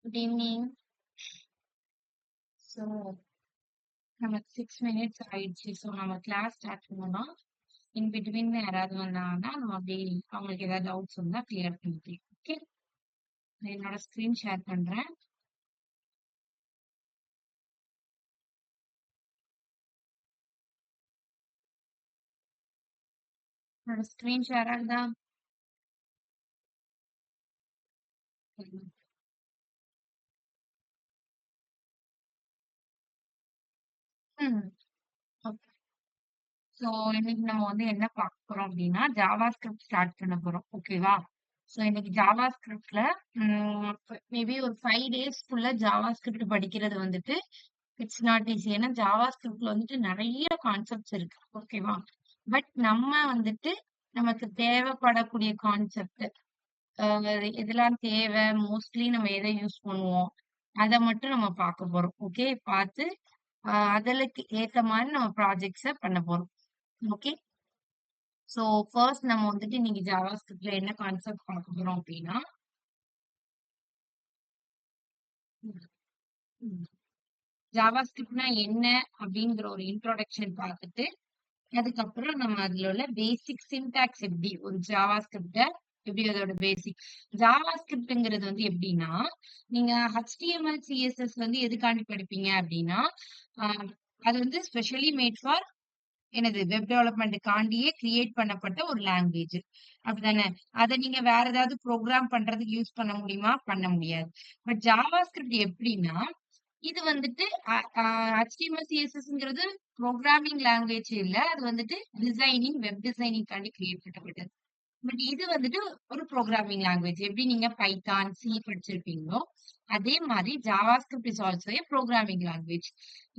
Good evening. So, நமக்கு 6 minutes ஆயிடுச்சு. So, நம்ம கிளாஸ் ஸ்டார்ட் பண்ணலாம். இன் பிட்வீன்ல யாராவது வந்தாங்கன்னா, நம்ம அப்படியே அவங்களுக்கு ஏதாவது டவுட்ஸ் இருந்தா கிளியர் பண்ணிக்கலாம். ஓகே? நான் என்னோட ஸ்க்ரீன் ஷேர் பண்றேன். என்னோட ஸ்க்ரீன் ஷேர் ஆகுதா? ம். ஓகே. ஸோ, இன்னைக்கு நம்ம வந்து என்ன பார்க்க போறோம் அப்படின்னா, ஜாவா ஸ்கிரிப்ட் ஸ்டார்ட் பண்ண போறோம். ஓகேவா? ஸோ, இன்னைக்கு ஜாவா ஸ்கிரிப்ட்ல மேபி ஒரு 5 டேஸ்க்குள்ள ஜாவா ஸ்கிரிப்ட் படிக்கிறது வந்துட்டு இட்ஸ் நாட் ஈஸி. ஏன்னா ஜாவா ஸ்கிரிப்ட்ல வந்துட்டு நிறைய கான்செப்ட்ஸ் இருக்கு. ஓகேவா? பட் நம்ம வந்துட்டு நமக்கு தேவைப்படக்கூடிய கான்செப்ட் எதெல்லாம் தேவை, மோஸ்ட்லி நம்ம எதை யூஸ் பண்ணுவோம், அதை மட்டும் நம்ம பார்க்க போறோம். ஓகே? பார்த்து அதுக்கு ஏத்த மாதிரி நம்ம ப்ராஜெக்ட்ஸ பண்ண போறோம். ஓகே? ஸோ ஃபர்ஸ்ட் நம்ம வந்துட்டு இன்னைக்கு ஜாவா ஸ்கிரிப்ட்ல என்ன கான்செப்ட் பார்க்க போறோம் அப்படின்னா, ஜாவா ஸ்கிரிப்ட்னா என்ன அப்படிங்கிற ஒரு இன்ட்ரோடக்ஷன் பார்த்துட்டு அதுக்கப்புறம் நம்ம அதுல உள்ள பேசிக் சின்டாக்ஸ் எப்படி ஒரு ஜாவா ஸ்கிரிப்ட எப்படி அதோட பேசிக் ஜாவா ஸ்கிரிப்ட்ங்கிறது வந்து எப்படின்னா நீங்க HTML CSS வந்து எதுக்காண்டி படிப்பீங்க அப்படின்னா ஆஹ் அது வந்து ஸ்பெஷலி மேட் ஃபார் எனது வெப் டெவலப்மெண்ட்டுக்காண்டியே கிரியேட் பண்ணப்பட்ட ஒரு லாங்குவேஜ் அப்படிதானே. அதை நீங்க வேற ஏதாவது ப்ரோக்ராம் பண்றதுக்கு யூஸ் பண்ண முடியுமா? பண்ண முடியாது. பட் ஜாவா ஸ்கிரிப்ட் எப்படின்னா இது வந்துட்டு HTML CSSங்கிறது ப்ரோக்ராமிங் லாங்குவேஜ் இல்ல. அது வந்துட்டு டிசைனிங், வெப் டிசைனிங்காண்டி கிரியேட் பண்ணப்பட்டது. பட் இது வந்துட்டு ஒரு ப்ரோக்ராமிங் லாங்குவேஜ். எப்படி நீங்க பைத்தான், சி படிச்சிருப்பீங்களோ, அதே மாதிரி Java script is also A programming language.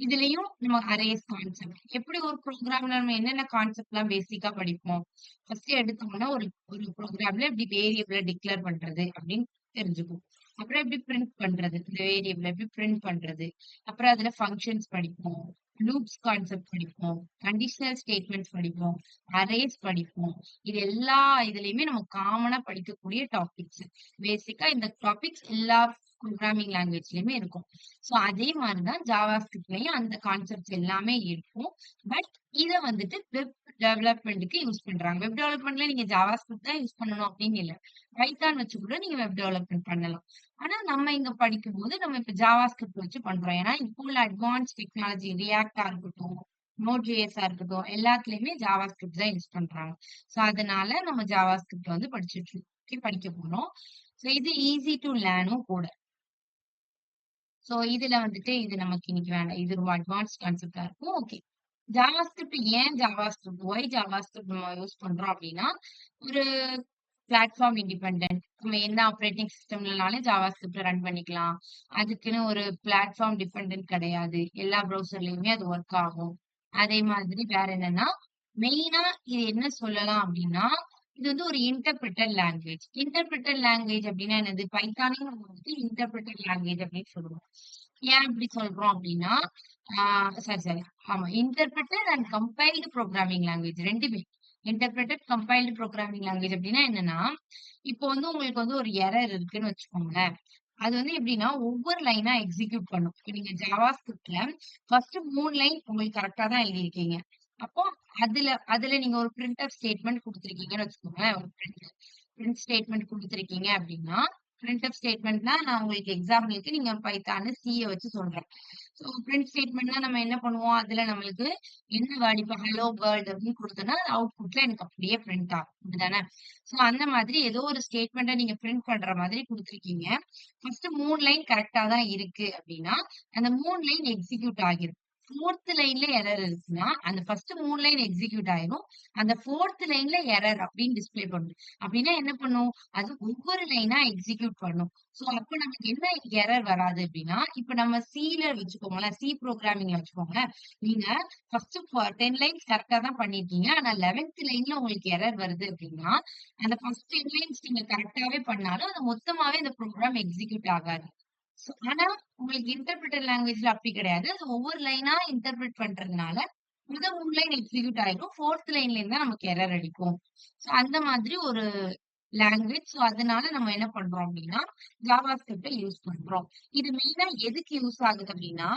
இதுலயும் நம்ம அரேஸ் கான்செப்ட். எப்படி ஒரு ப்ரோக்ராம்ல நம்ம என்னென்ன கான்செப்ட்லாம் பேசிக்கா படிப்போம்? ஃபர்ஸ்ட் எடுத்தோம்னா ஒரு ஒரு ப்ரோக்ராம்ல எப்படி வேரியபிள டிக்ளேர் பண்றது அப்படின்னு தெரிஞ்சுக்குவோம். அப்புறம் எப்படி பிரிண்ட் பண்றது? இந்த வேரியபிள எப்படி பிரிண்ட் பண்றது? அப்புறம் அதுல ஃபங்ஷன்ஸ் படிப்போம். லூப்ஸ் கான்செப்ட் படிப்போம். கண்டிஷனல் ஸ்டேட்மெண்ட்ஸ் படிப்போம். அரேஸ் படிப்போம். இது எல்லா இதுலயுமே நம்ம காமனா படிக்கக்கூடிய டாபிக்ஸ். பேசிக்கா இந்த டாபிக்ஸ் எல்லா ப்ரோக்ராமிங் லாங்குவேஜ்லயுமே இருக்கும். சோ அதே மாதிரிதான் ஜாவா ஸ்கிரிப்ட்லயும் அந்த கான்செப்ட்ஸ் எல்லாமே இருக்கும். பட் இத வந்துட்டு வெப் டெவலப்மெண்ட்க்கு யூஸ் பண்றாங்க. வெப் டெவலப்மெண்ட்ல நீங்க ஜாவா ஸ்கிரிப்ட் தான் யூஸ் பண்ணணும் அப்படின்னு இல்ல. பைத்தான் வச்சு கூட நீங்க வெப் டெவலப்மெண்ட் பண்ணலாம். ஆனா நம்ம இங்க படிக்கும்போது நம்ம இப்ப ஜாவா ஸ்கிரிப்ட் வச்சு பண்றோம். ஏன்னா இப்போ உள்ள அட்வான்ஸ் டெக்னாலஜி ரியாக்டா இருக்கட்டும், நோட்.js இருக்கட்டும் எல்லாத்துலயுமே ஜாவா ஸ்கிரிப்ட் தான் யூஸ் பண்றாங்க. சோ அதனால நம்ம ஜாவா ஸ்கிரிப்ட் வந்து படிக்க போறோம். சோ இது ஈஸி டு லேர்னும் கூட. சோ இதுல வந்துட்டு இது நமக்கு இன்னைக்கு வேண்டாம். இது ரொம்ப அட்வான்ஸ் கான்செப்டா இருக்கும். ஓகே. ஜாவா ஸ்கிரிப்ட் ஏன் JavaScript? Why JavaScript நம்ம யூஸ் பண்றோம் அப்படின்னா, ஒரு பிளாட்ஃபார்ம் இண்டிபெண்டன்ட். நம்ம என்ன ஆப்பரேட்டிங் சிஸ்டம்லனாலும் ஜாவா ஸ்கிரிப்ட் ரன் பண்ணிக்கலாம். அதுக்குன்னு ஒரு பிளாட்ஃபார்ம் டிபெண்டன்ட் கிடையாது. எல்லா ப்ரௌசர்லயுமே அது ஒர்க் ஆகும். அதே மாதிரி வேற என்னன்னா, மெயினா இது என்ன சொல்லலாம் அப்படின்னா, இது வந்து ஒரு இன்டர்பிரிட்டட் லாங்குவேஜ். இன்டர்பிரிட்டட் லாங்குவேஜ் அப்படின்னா என்னது? பைத்தானையும் நம்ம வந்து இன்டர்பிரிட்டட் லாங்குவேஜ் அப்படின்னு சொல்லுவோம். ஏன் இப்படி சொல்றோம் அப்படின்னா, சாரி சாரி. ஆமா. Interpreted and compiled programming language 2மே. இன்டர்பிரிட்டட், கம்பைல்டு ப்ரோகிராமிங் லாங்குவேஜ் அப்படின்னா என்னன்னா, இப்போ வந்து உங்களுக்கு வந்து ஒரு எரர் இருக்குன்னு வச்சுக்கோங்களேன். அது வந்து எப்படின்னா, ஒவ்வொரு லைனா எக்ஸிக்யூட் பண்ணும். இப்ப நீங்க ஜாவா ஸ்கிரிப்ட்ல ஃபர்ஸ்ட் 3 லைன் உங்களுக்கு கரெக்ட்டா தான் எழுதியிருக்கீங்க. அப்போ அதுல நீங்க ஒரு பிரிண்ட்ஃப் ஸ்டேட்மெண்ட் குடுத்திருக்கீங்கன்னு வச்சுக்கோங்களேன். ஒரு பிரிண்ட் ஸ்டேட்மெண்ட் குடுத்திருக்கீங்க அப்படின்னா, பிரிண்ட்ஃப் ஸ்டேட்மெண்ட்னா நான் உங்களுக்கு எக்ஸாம்பிளுக்கு நீங்க பைத்தான்னு சி ய வச்சு சொல்றேன். ஸோ பிரிண்ட் ஸ்டேட்மெண்ட்னா நம்ம என்ன பண்ணுவோம்? அதுல நம்மளுக்கு என்ன வேர்ட் இப்ப ஹலோ வேர்ல்ட் அப்படின்னு குடுத்தோம்னா, அவுட்புட்ல எனக்கு அப்படியே பிரிண்ட் ஆகும். அப்படிதானே? சோ அந்த மாதிரி ஏதோ ஒரு ஸ்டேட்மெண்ட்ட நீங்க பிரிண்ட் பண்ற மாதிரி குடுத்திருக்கீங்க. ஃபர்ஸ்ட் 3 லைன் கரெக்ட்டா தான் இருக்கு அப்படின்னா, அந்த 3 லைன் எக்ஸிக்யூட் ஆகிரும். 4த் லைன்ல எரர் இருக்குன்னா, அந்த ஃபர்ஸ்ட் 3 லைன் எக்ஸிக்யூட் ஆயிரும். அந்த 4த் லைன்ல எரர் அப்படின்னு டிஸ்ப்ளே பண்ணும். அப்படின்னா என்ன பண்ணும்? அது ஒவ்வொரு லைனா எக்ஸிக்யூட் பண்ணும். சோ அப்ப நமக்கு என்ன எரர் வராது அப்படின்னா, இப்ப நம்ம சில வச்சுக்கோங்களேன். சி புரோகிராமிங்ல வச்சுக்கோங்களேன். நீங்க ஃபர்ஸ்ட் 10 லைன்ஸ் கரெக்ட்டா தான் பண்ணியிருக்கீங்க. ஆனா 11த் லைன்ல உங்களுக்கு எரர் வருது அப்படின்னா, அந்த ஃபர்ஸ்ட் 10 லைன்ஸ் நீங்க கரெக்ட்டாவே பண்ணாலும், அது மொத்தமாவே அந்த ப்ரோகிராம் எக்ஸிக்யூட் ஆகாது. ஆனா உங்களுக்கு இன்டர்பிரிட்டர் லாங்குவேஜ்ல அப்படி கிடையாது. அது ஒவ்வொரு லைனா இன்டர்பிரிட் பண்றதுனால, முத 3 லைன் எக்ஸிக்யூட் ஆயிரும். 4த் லைன்ல இருந்து தான் நமக்கு எரர் அடிக்கும். சோ அந்த மாதிரி ஒரு லாங்குவேஜ். ஸோ அதனால நம்ம என்ன பண்றோம் அப்படின்னா, ஜாவா ஸ்கிரிப்ட யூஸ் பண்றோம். இது மெயினா எதுக்கு யூஸ் ஆகுது அப்படின்னா,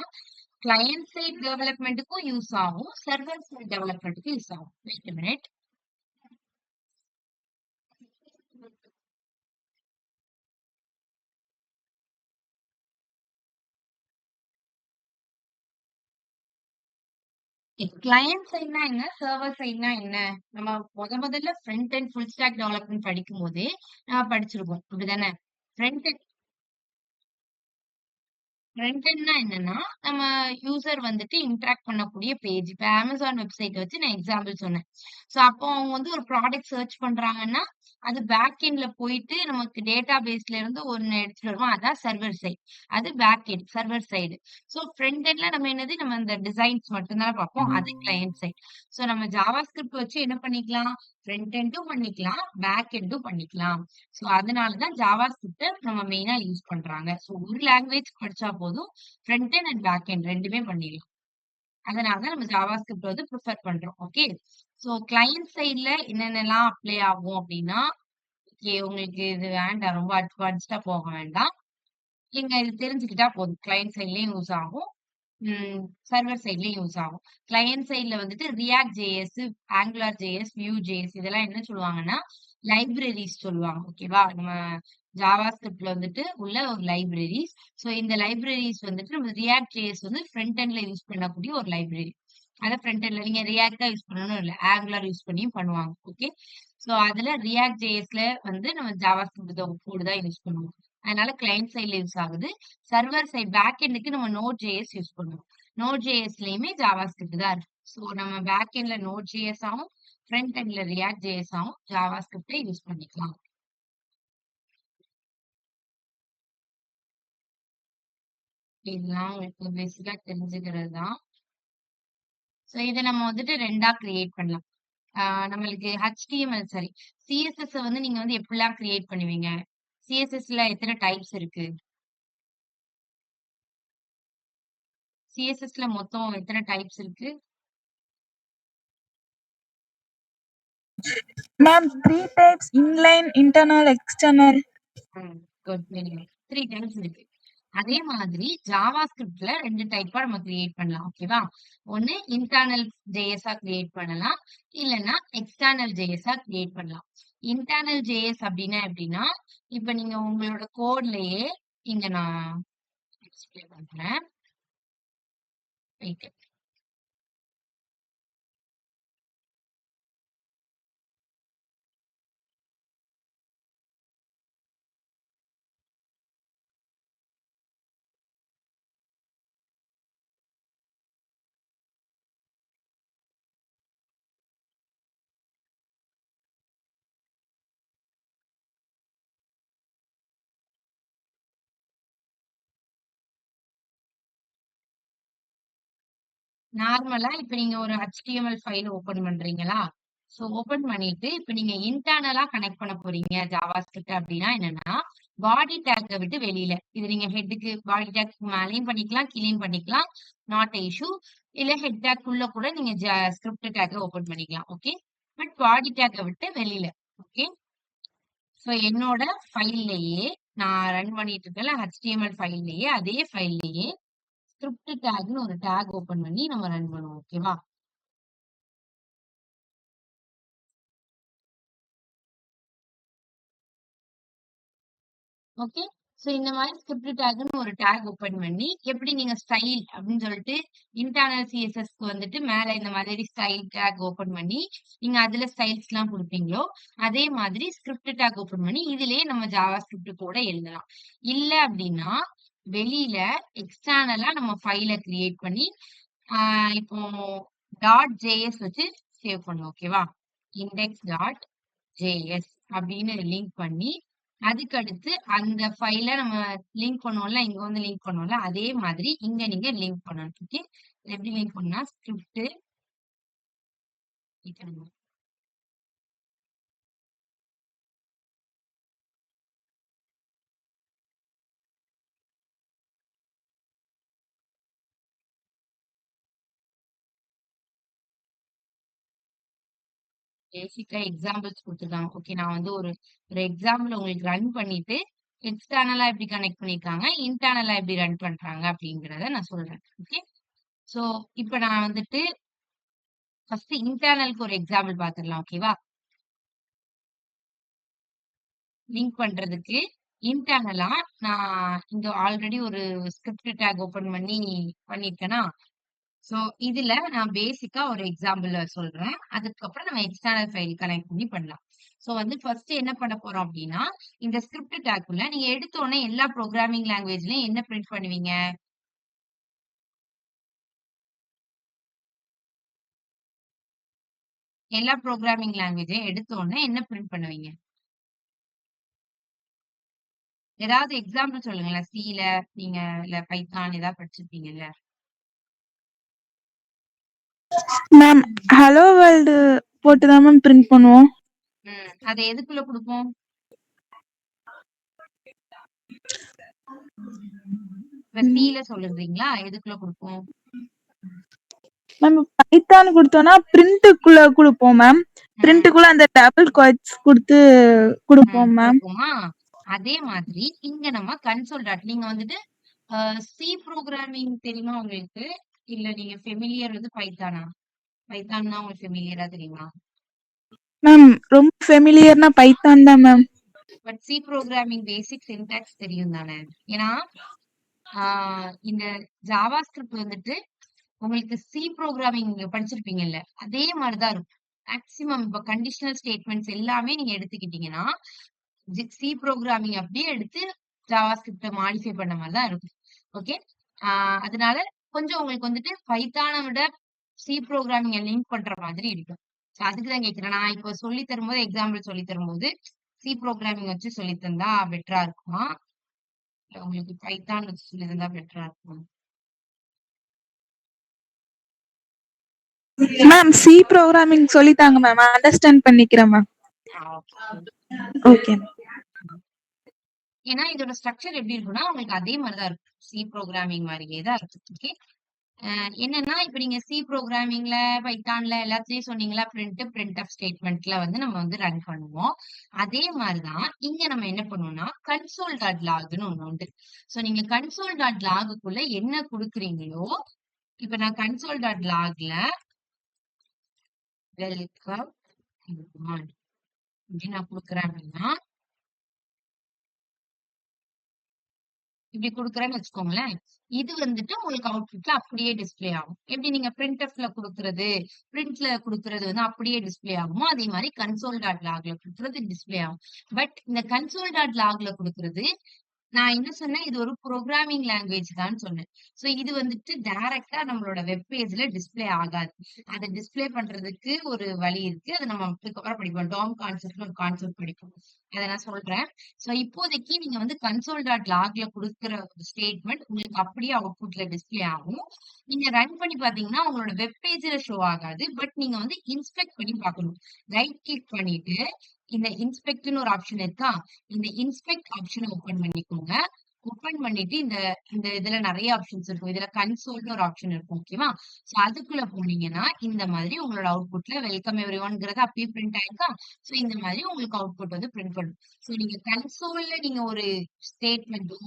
கிளையன்ட் சைட் டெவலப்மென்ட்டுக்கும் யூஸ் ஆகும். சர்வர் சைட் டெவலப்மென்ட்டுக்கும் யூஸ் ஆகும். Wait a minute. கிளையன்ட் சைட்னா என்ன? சர்வர் சைட்னா என்ன? நம்ம முதல்ல front and full stack development படிக்கும்போதே நம்ம படிச்சிருக்கோம். அப்படிதானே? ஃப்ரண்ட் ஃப்ரண்ட் எண்ட்னா என்னன்னா, நம்ம யூசர் வந்துட்டு இன்டராக்ட் பண்ணக்கூடிய பேஜ். இப்ப Amazon வெப்சைட்ட வச்சு நான் எக்ஸாம்பிள் சொன்னேன். ஸோ அப்போ அவங்க வந்து ஒரு ப்ராடக்ட் சர்ச் பண்றாங்கன்னா, அது பேக் எண்ட்ல போயிட்டு நமக்கு டேட்டா பேஸ்ல இருந்து ஒண்ணு எடுத்துட்டு வருவோம். அதான் சர்வர் சைட். அது back end, server side. So front எண்ட்ல நம்ம என்னது நம்ம அந்த டிசைன்ஸ் மட்டும் தானே பார்ப்போம். அது கிளையன்ட் சைட். ஸோ நம்ம ஜாவா ஸ்கிரிப்ட் வச்சு என்ன பண்ணிக்கலாம்? ஃப்ரண்ட் எண்டும் பண்ணிக்கலாம், பேக் எண்டும் பண்ணிக்கலாம். ஸோ அதனால தான் ஜாவா ஸ்கிரிப்ட நம்ம மெயினா யூஸ் பண்றாங்க. ஸோ ஒரு லாங்குவேஜ் படிச்சா போதும். Front end and back end 2மே பண்ணிடலாம். அதனால தான் நம்ம ஜாவா ஸ்கிரிப்ட் வந்து ப்ரிஃபர் பண்றோம். ஓகே. ஸோ கிளையன்ட் சைட்ல என்னென்னலாம் அப்ளை ஆகும் அப்டின்னா, ஓகே உங்களுக்கு இது வேண்டாம். ரொம்ப அட்வான்ஸ்டா போக வேண்டாம். நீங்க இது தெரிஞ்சுக்கிட்டா போதும். கிளையன்ட் சைட்லயும் யூஸ் ஆகும். ம். சர்வர் சைட்லயும் யூஸ் ஆகும். கிளையன்ட் சைட்ல வந்துட்டு React JS, Angular JS, Vue JS இதெல்லாம் என்ன சொல்லுவாங்கன்னா, லைப்ரரீஸ் சொல்லுவாங்க. ஓகேவா? நம்ம ஜாவா ஸ்கிரிப்ட்ல வந்துட்டு உள்ள ஒரு லைப்ரரீஸ். ஸோ இந்த லைப்ரரீஸ் வந்துட்டு நம்ம React JS வந்து ஃப்ரண்ட் எண்ட்ல யூஸ் பண்ணக்கூடிய ஒரு லைப்ரரி. அத ஃப்ரண்ட் எண்ட்ல நீங்க React தான் யூஸ் பண்ணணும்னு இல்ல. Angular யூஸ் பண்ணியும் பண்ணுவாங்க. ஓகே. ஸோ அதுல React JSல வந்து நம்ம ஜாவா ஸ்கிரிப்ட் கோட் தான் யூஸ் பண்ணுவோம். அதனால கிளையன்ட் சைட்ல யூஸ் ஆகுது. சர்வர் சைட் பேக் எண்டுக்கு நம்ம Node.js யூஸ் பண்ணுவோம். Node.jsலயுமே ஜாவா ஸ்கிரிப்ட் தான் இருக்கு. ஸோ நம்ம பேக் எண்ட்ல Node.js ஆவும், ஃப்ரண்ட் எண்ட்ல React JS ஆவும் ஜாவா ஸ்கிரிப்ட யூஸ் பண்ணிக்கலாம். இதெல்லாம் உங்களுக்கு பேசிக்கா தெரிஞ்சுக்கிறது தான். ஸோ இத நம்ம வந்துட்டு 2ஆ கிரியேட் பண்ணலாம். நம்மளுக்கு HTML சாரி CSS வந்து நீங்க வந்து எப்படிலாம் கிரியேட் பண்ணுவீங்க? CSSல எத்தன டைப்ஸ் இருக்கு? CSSல மொத்தம் எத்தன டைப்ஸ் இருக்கு? Ma'am, three types: inline, internal, external. Good. Very good. 3 types இருக்கு. அதே மாதிரி ஜாவா ஸ்கிரிப்ட்ல 2 டைப்பா நம்ம கிரியேட் பண்ணலாம். ஓகேவா? ஒண்ணு இன்டர்னல் ஜேஎஸ்ஸா கிரியேட் பண்ணலாம். இல்லன்னா எக்ஸ்டர்னல் ஜேஎஸ்ஸா கிரியேட் பண்ணலாம். இன்டர்னல் ஜேஎஸ் அப்டின்னா எப்படின்னா, இப்ப நீங்க உங்களோட கோட்லயே இங்க நான் எக்ஸ்பிளைன் பண்றேன். வெயிட். நார்மலா இப்ப நீங்க ஒரு HTML ஃபைல் ஓப்பன் பண்றீங்களா? சோ ஓப்பன் பண்ணிட்டு, இப்ப நீங்க இன்டர்னலா கனெக்ட் பண்ண போறீங்க ஜாவா ஸ்கிரிப்ட் அப்டின்னா என்னன்னா, பாடி டாக்க விட்டு வெளியில. இது நீங்க ஹெட்க்கு பாடி டாக் மேலயும் பண்ணிக்கலாம், கீழயும் பண்ணிக்கலாம். Not a issue. இல்ல ஹெட் டாக் உள்ள கூட நீங்க ஸ்கிரிப்ட் டாக்க ஓப்பன் பண்ணிக்கலாம். ஓகே. பட் பாடி டாக்க விட்டு வெளியில. ஓகே. சோ என்னோட ஃபைல்லயே நான் ரன் பண்ணிட்டு இருக்கேன்ல HTML ஃபைல்லயே அதே ஃபைல்லயே ஸ்கிரிப்ட் டாக்ன்னு ஒரு டாக் ஓப்பன் பண்ணி நம்ம ரன் பண்ணுவோம். ஓகேவா? ஓகே. சோ இந்த மாரி ஸ்கிரிப்ட் டாக்ன்னு ஒரு டாக் ஓப்பன் பண்ணி, எப்படி நீங்க ஸ்டைல் அப்படின்னு சொல்லிட்டு இன்டர்னல் CSSக்கு வந்துட்டு மேல இந்த மாதிரி ஸ்டைல் டாக் ஓப்பன் பண்ணி, நீங்க அதுல ஸ்டைல்ஸ்லாம் குடுப்பீங்களோ, அதே மாதிரி ஸ்கிரிப்ட் டாக் ஓப்பன் பண்ணி, இதிலேயே நம்ம ஜாவா ஸ்கிரிப்ட் கூட எழுதலாம். இல்ல அப்படின்னா, வெளியில எக்ஸ்டர்னலா நம்ம ஃபைல கிரியேட் பண்ணி, இப்போ .js வச்சு சேவ் பண்ணுவோம். ஓகேவா? index.js அப்படின்னு லிங்க் பண்ணி, அதுக்கு அடுத்து அந்த ஃபைல நம்ம லிங்க் பண்ணுவோம்ல, இங்க வந்து லிங்க் பண்ணுவோம்ல, அதே மாதிரி இங்க நீங்க லிங்க் பண்ணணும். ஓகே. எப்படி லிங்க் பண்ணா ஸ்கிரிப்ட் பேசிக்கா எக்ஸாம்பிள்ஸ் குடுத்துருக்காங்க. ஓகே. நான் வந்து ஒரு ஒரு எக்ஸாம்பிள் உங்களுக்கு ரன் பண்ணிட்டு, எக்ஸ்டர்னலா எப்படி கனெக்ட் பண்ணியிருக்காங்க, இன்டர்னலா எப்படி ரன் பண்றாங்க அப்படிங்கிறத நான் சொல்றேன். ஓகே. ஸோ, இப்ப நான் வந்துட்டு ஃபர்ஸ்ட் இன்டர்னலுக்கு ஒரு எக்ஸாம்பிள் பார்த்துடலாம். ஓகேவா? லிங்க் பண்றதுக்கு இன்டர்னலா நான் இங்க ஆல்ரெடி ஒரு ஸ்கிரிப்ட் டேக் ஓப்பன் பண்ணி பண்ணியிருக்கேனா, ஸோ இதுல நான் பேசிக்கா ஒரு எக்ஸாம்பிள் சொல்றேன். அதுக்கப்புறம் நம்ம எக்ஸ்டர்னல் ஃபைல் கனெக்ட் பண்ணி பண்ணலாம். ஸோ வந்து ஃபர்ஸ்ட் என்ன பண்ண போறோம் அப்படின்னா, இந்த ஸ்கிரிப்ட் டேக்குள்ள நீங்க எடுத்த உடனே எல்லா ப்ரோகிராமிங் லாங்குவேஜ்லயும் என்ன பிரிண்ட் பண்ணுவீங்க? எல்லா ப்ரோகிராமிங் லாங்குவேஜையும் எடுத்த உடனே என்ன பிரிண்ட் பண்ணுவீங்க? ஏதாவது எக்ஸாம்பிள் சொல்லுங்களேன். சில நீங்க இல்ல பைத்தான் ஏதாவது படிச்சிருப்பீங்கல்ல? மேம் ஹலோ வேர்ல்டு போட்டு தான் மேம் பிரிண்ட் பண்ணுவோம். அத எதுக்குள்ள குடுப்போம்? இப்ப சில சொல்லுறீங்களா? எதுக்குள்ள குடுப்போம்? மேம் பைத்தான் கொடுத்தோம்னா பிரிண்ட்டுக்குள்ள கொடுப்போம் மேம். பிரிண்ட்டுக்குள்ள அந்த டபுள் கோட்ஸ் கொடுத்து கொடுப்போம் மேம். குடுப்போமா? அதே மாதிரி இங்க நம்ம கன்சோல் டாட் நீங்க வந்துட்டு சி புரோகிராமிங் தெரியுமா உங்களுக்கு? இல்ல நீங்க ஃபெமிலியர் வந்து பைத்தானா? பைத்தான்னா உங்களுக்கு ஃபெமிலியரா தெரியுமா? மேம் ரொம்ப ஃபெமிலியர்னா பைத்தான் தான் ma'am. But see programming basic syntax தெரியும் தானே? ஏன்னா இந்த ஜாவா ஸ்கிரிப்ட் வந்துட்டு உங்களுக்கு சி புரோகிராமிங் நீங்க படிச்சிருப்பீங்கல்ல, அதே மாரி தான் இருக்கும். மேக்ஸிமம் இப்ப கண்டிஷனல் ஸ்டேட்மெண்ட்ஸ் எல்லாமே நீங்க எடுத்துக்கிட்டீங்கன்னா, சி புரோகிராமிங் அப்படியே எடுத்து ஜாவா ஸ்கிரிப்ட மாடிஃபை பண்ண மாரி தான் இருக்கும். ஓகே. அதனால கொஞ்சம் உங்களுக்கு வந்துட்டு பைத்தான விட சி புரோகிராமிங்க லிங்க் பண்ற மாதிரி இருக்கும். ஸோ அதுக்கு தான் கேட்கிறேன். நான் இப்போ சொல்லி தரும்போது எக்ஸாம்பிள் சொல்லி தரும்போது, சி புரோகிராமிங் வச்சு சொல்லி தந்தா பெட்டரா இருக்குமா? இல்ல உங்களுக்கு பைத்தான் வச்சு சொல்லி தந்தா பெட்டரா இருக்குமா? மேம் சி ப்ரோக்ராமிங் சொல்லித்தாங்க மேம். அண்டர்ஸ்டாண்ட் பண்ணிக்கிறேன் மேம். ஓகே. ஓகே. ஏன்னா இதோட ஸ்ட்ரக்சர் எப்படி இருக்கும்னா, உங்களுக்கு அதே மாரி தான் இருக்கும். சி புரோகிராமிங் மாரியே தான் இருக்கும். ஓகே. என்னன்னா, இப்ப நீங்க சி புரோகிராமிங்ல, பைத்தான்ல எல்லாத்துலயும் சொன்னீங்களா, பிரிண்ட்எஃப் ஸ்டேட்மெண்ட்ல வந்து நம்ம வந்து ரன் பண்ணுவோம். அதே மாரி தான் இங்க நம்ம என்ன பண்ணுவோம்னா, கன்சோல் டாட் லாக்ன்னு ஒண்ணு உண்டு. ஸோ நீங்க கன்சோல் டாட் லாகுக்குள்ள என்ன குடுக்குறீங்களோ, இப்ப நான் கன்சோல் டாட் லாக்ல வெல்கம் அப்படின்னு நான் குடுக்குறேன் அப்படின்னா, இப்படி குடுக்குறேன்னு வச்சுக்கோங்களேன். இது வந்துட்டு உங்களுக்கு அவுட்புட்ல அப்படியே டிஸ்ப்ளே ஆகும். எப்படி நீங்க பிரிண்ட்எஃப்ல குடுக்குறது, பிரிண்ட்ல குடுக்குறது வந்து அப்படியே டிஸ்ப்ளே ஆகுமோ, அதே மாரி கன்சோல் டாட் லாக்ல குடுக்குறது டிஸ்ப்ளே ஆகும். பட் இந்த கன்சோல் டாட் லாக்ல குடுக்குறது நான் என்ன சொன்னேன், இது ஒரு புரோகிராமிங் லாங்குவேஜ் தான்னு சொன்னேன். சோ இது வந்துட்டு டைரக்ட்டா நம்மளோட வெப் பேஜ்ல டிஸ்ப்ளே ஆகாது. அத டிஸ்ப்ளே பண்றதுக்கு ஒரு வழி இருக்கு. அத நம்ம அதுக்கப்புறம் படிப்போம். டாம் கான்செப்ட்னு ஒரு கான்செப்ட் படிப்போம். அத நான் சொல்றேன். சோ இப்போதைக்கு நீங்க வந்து கன்சோல் டாட் லாக்ல குடுக்குற ஒரு ஸ்டேட்மெண்ட் உங்களுக்கு அப்படியே அவுட்புட்ல டிஸ்ப்ளே ஆகும். நீங்க ரன் பண்ணி பார்த்தீங்கன்னா, உங்களோட வெப் பேஜ்ல ஷோ ஆகாது. பட் நீங்க வந்து இன்ஸ்பெக்ட் பண்ணி பார்க்கணும். ரைட் கிளிக் பண்ணிட்டு, இந்த இன்ஸ்பெக்ட்ன்னு ஒரு ஆப்ஷன் இருக்கா? இந்த இன்ஸ்பெக்ட் ஆப்ஷன ஓப்பன் பண்ணிக்கோங்க. ஓப்பன் பண்ணிட்டு இந்த இந்த இதுல நெறைய ஆப்ஷன்ஸ் இருக்கும். இதுல கன்சோல்ன்னு ஒரு ஆப்ஷன் இருக்கும். ஓகேவா? சோ அதுக்குள்ள போனீங்கன்னா, இந்த மாதிரி உங்களோட அவுட்புட்ல வெல்கம் எவரிஒன்ங்கிறது அப்படியே பிரிண்ட் ஆயிருக்கா? சோ இந்த மாதிரி உங்களுக்கு அவுட்புட் வந்து பிரிண்ட் பண்ணும். சோ நீங்க கன்சோல்ல நீங்க ஒரு ஸ்டேட்மெண்டோ,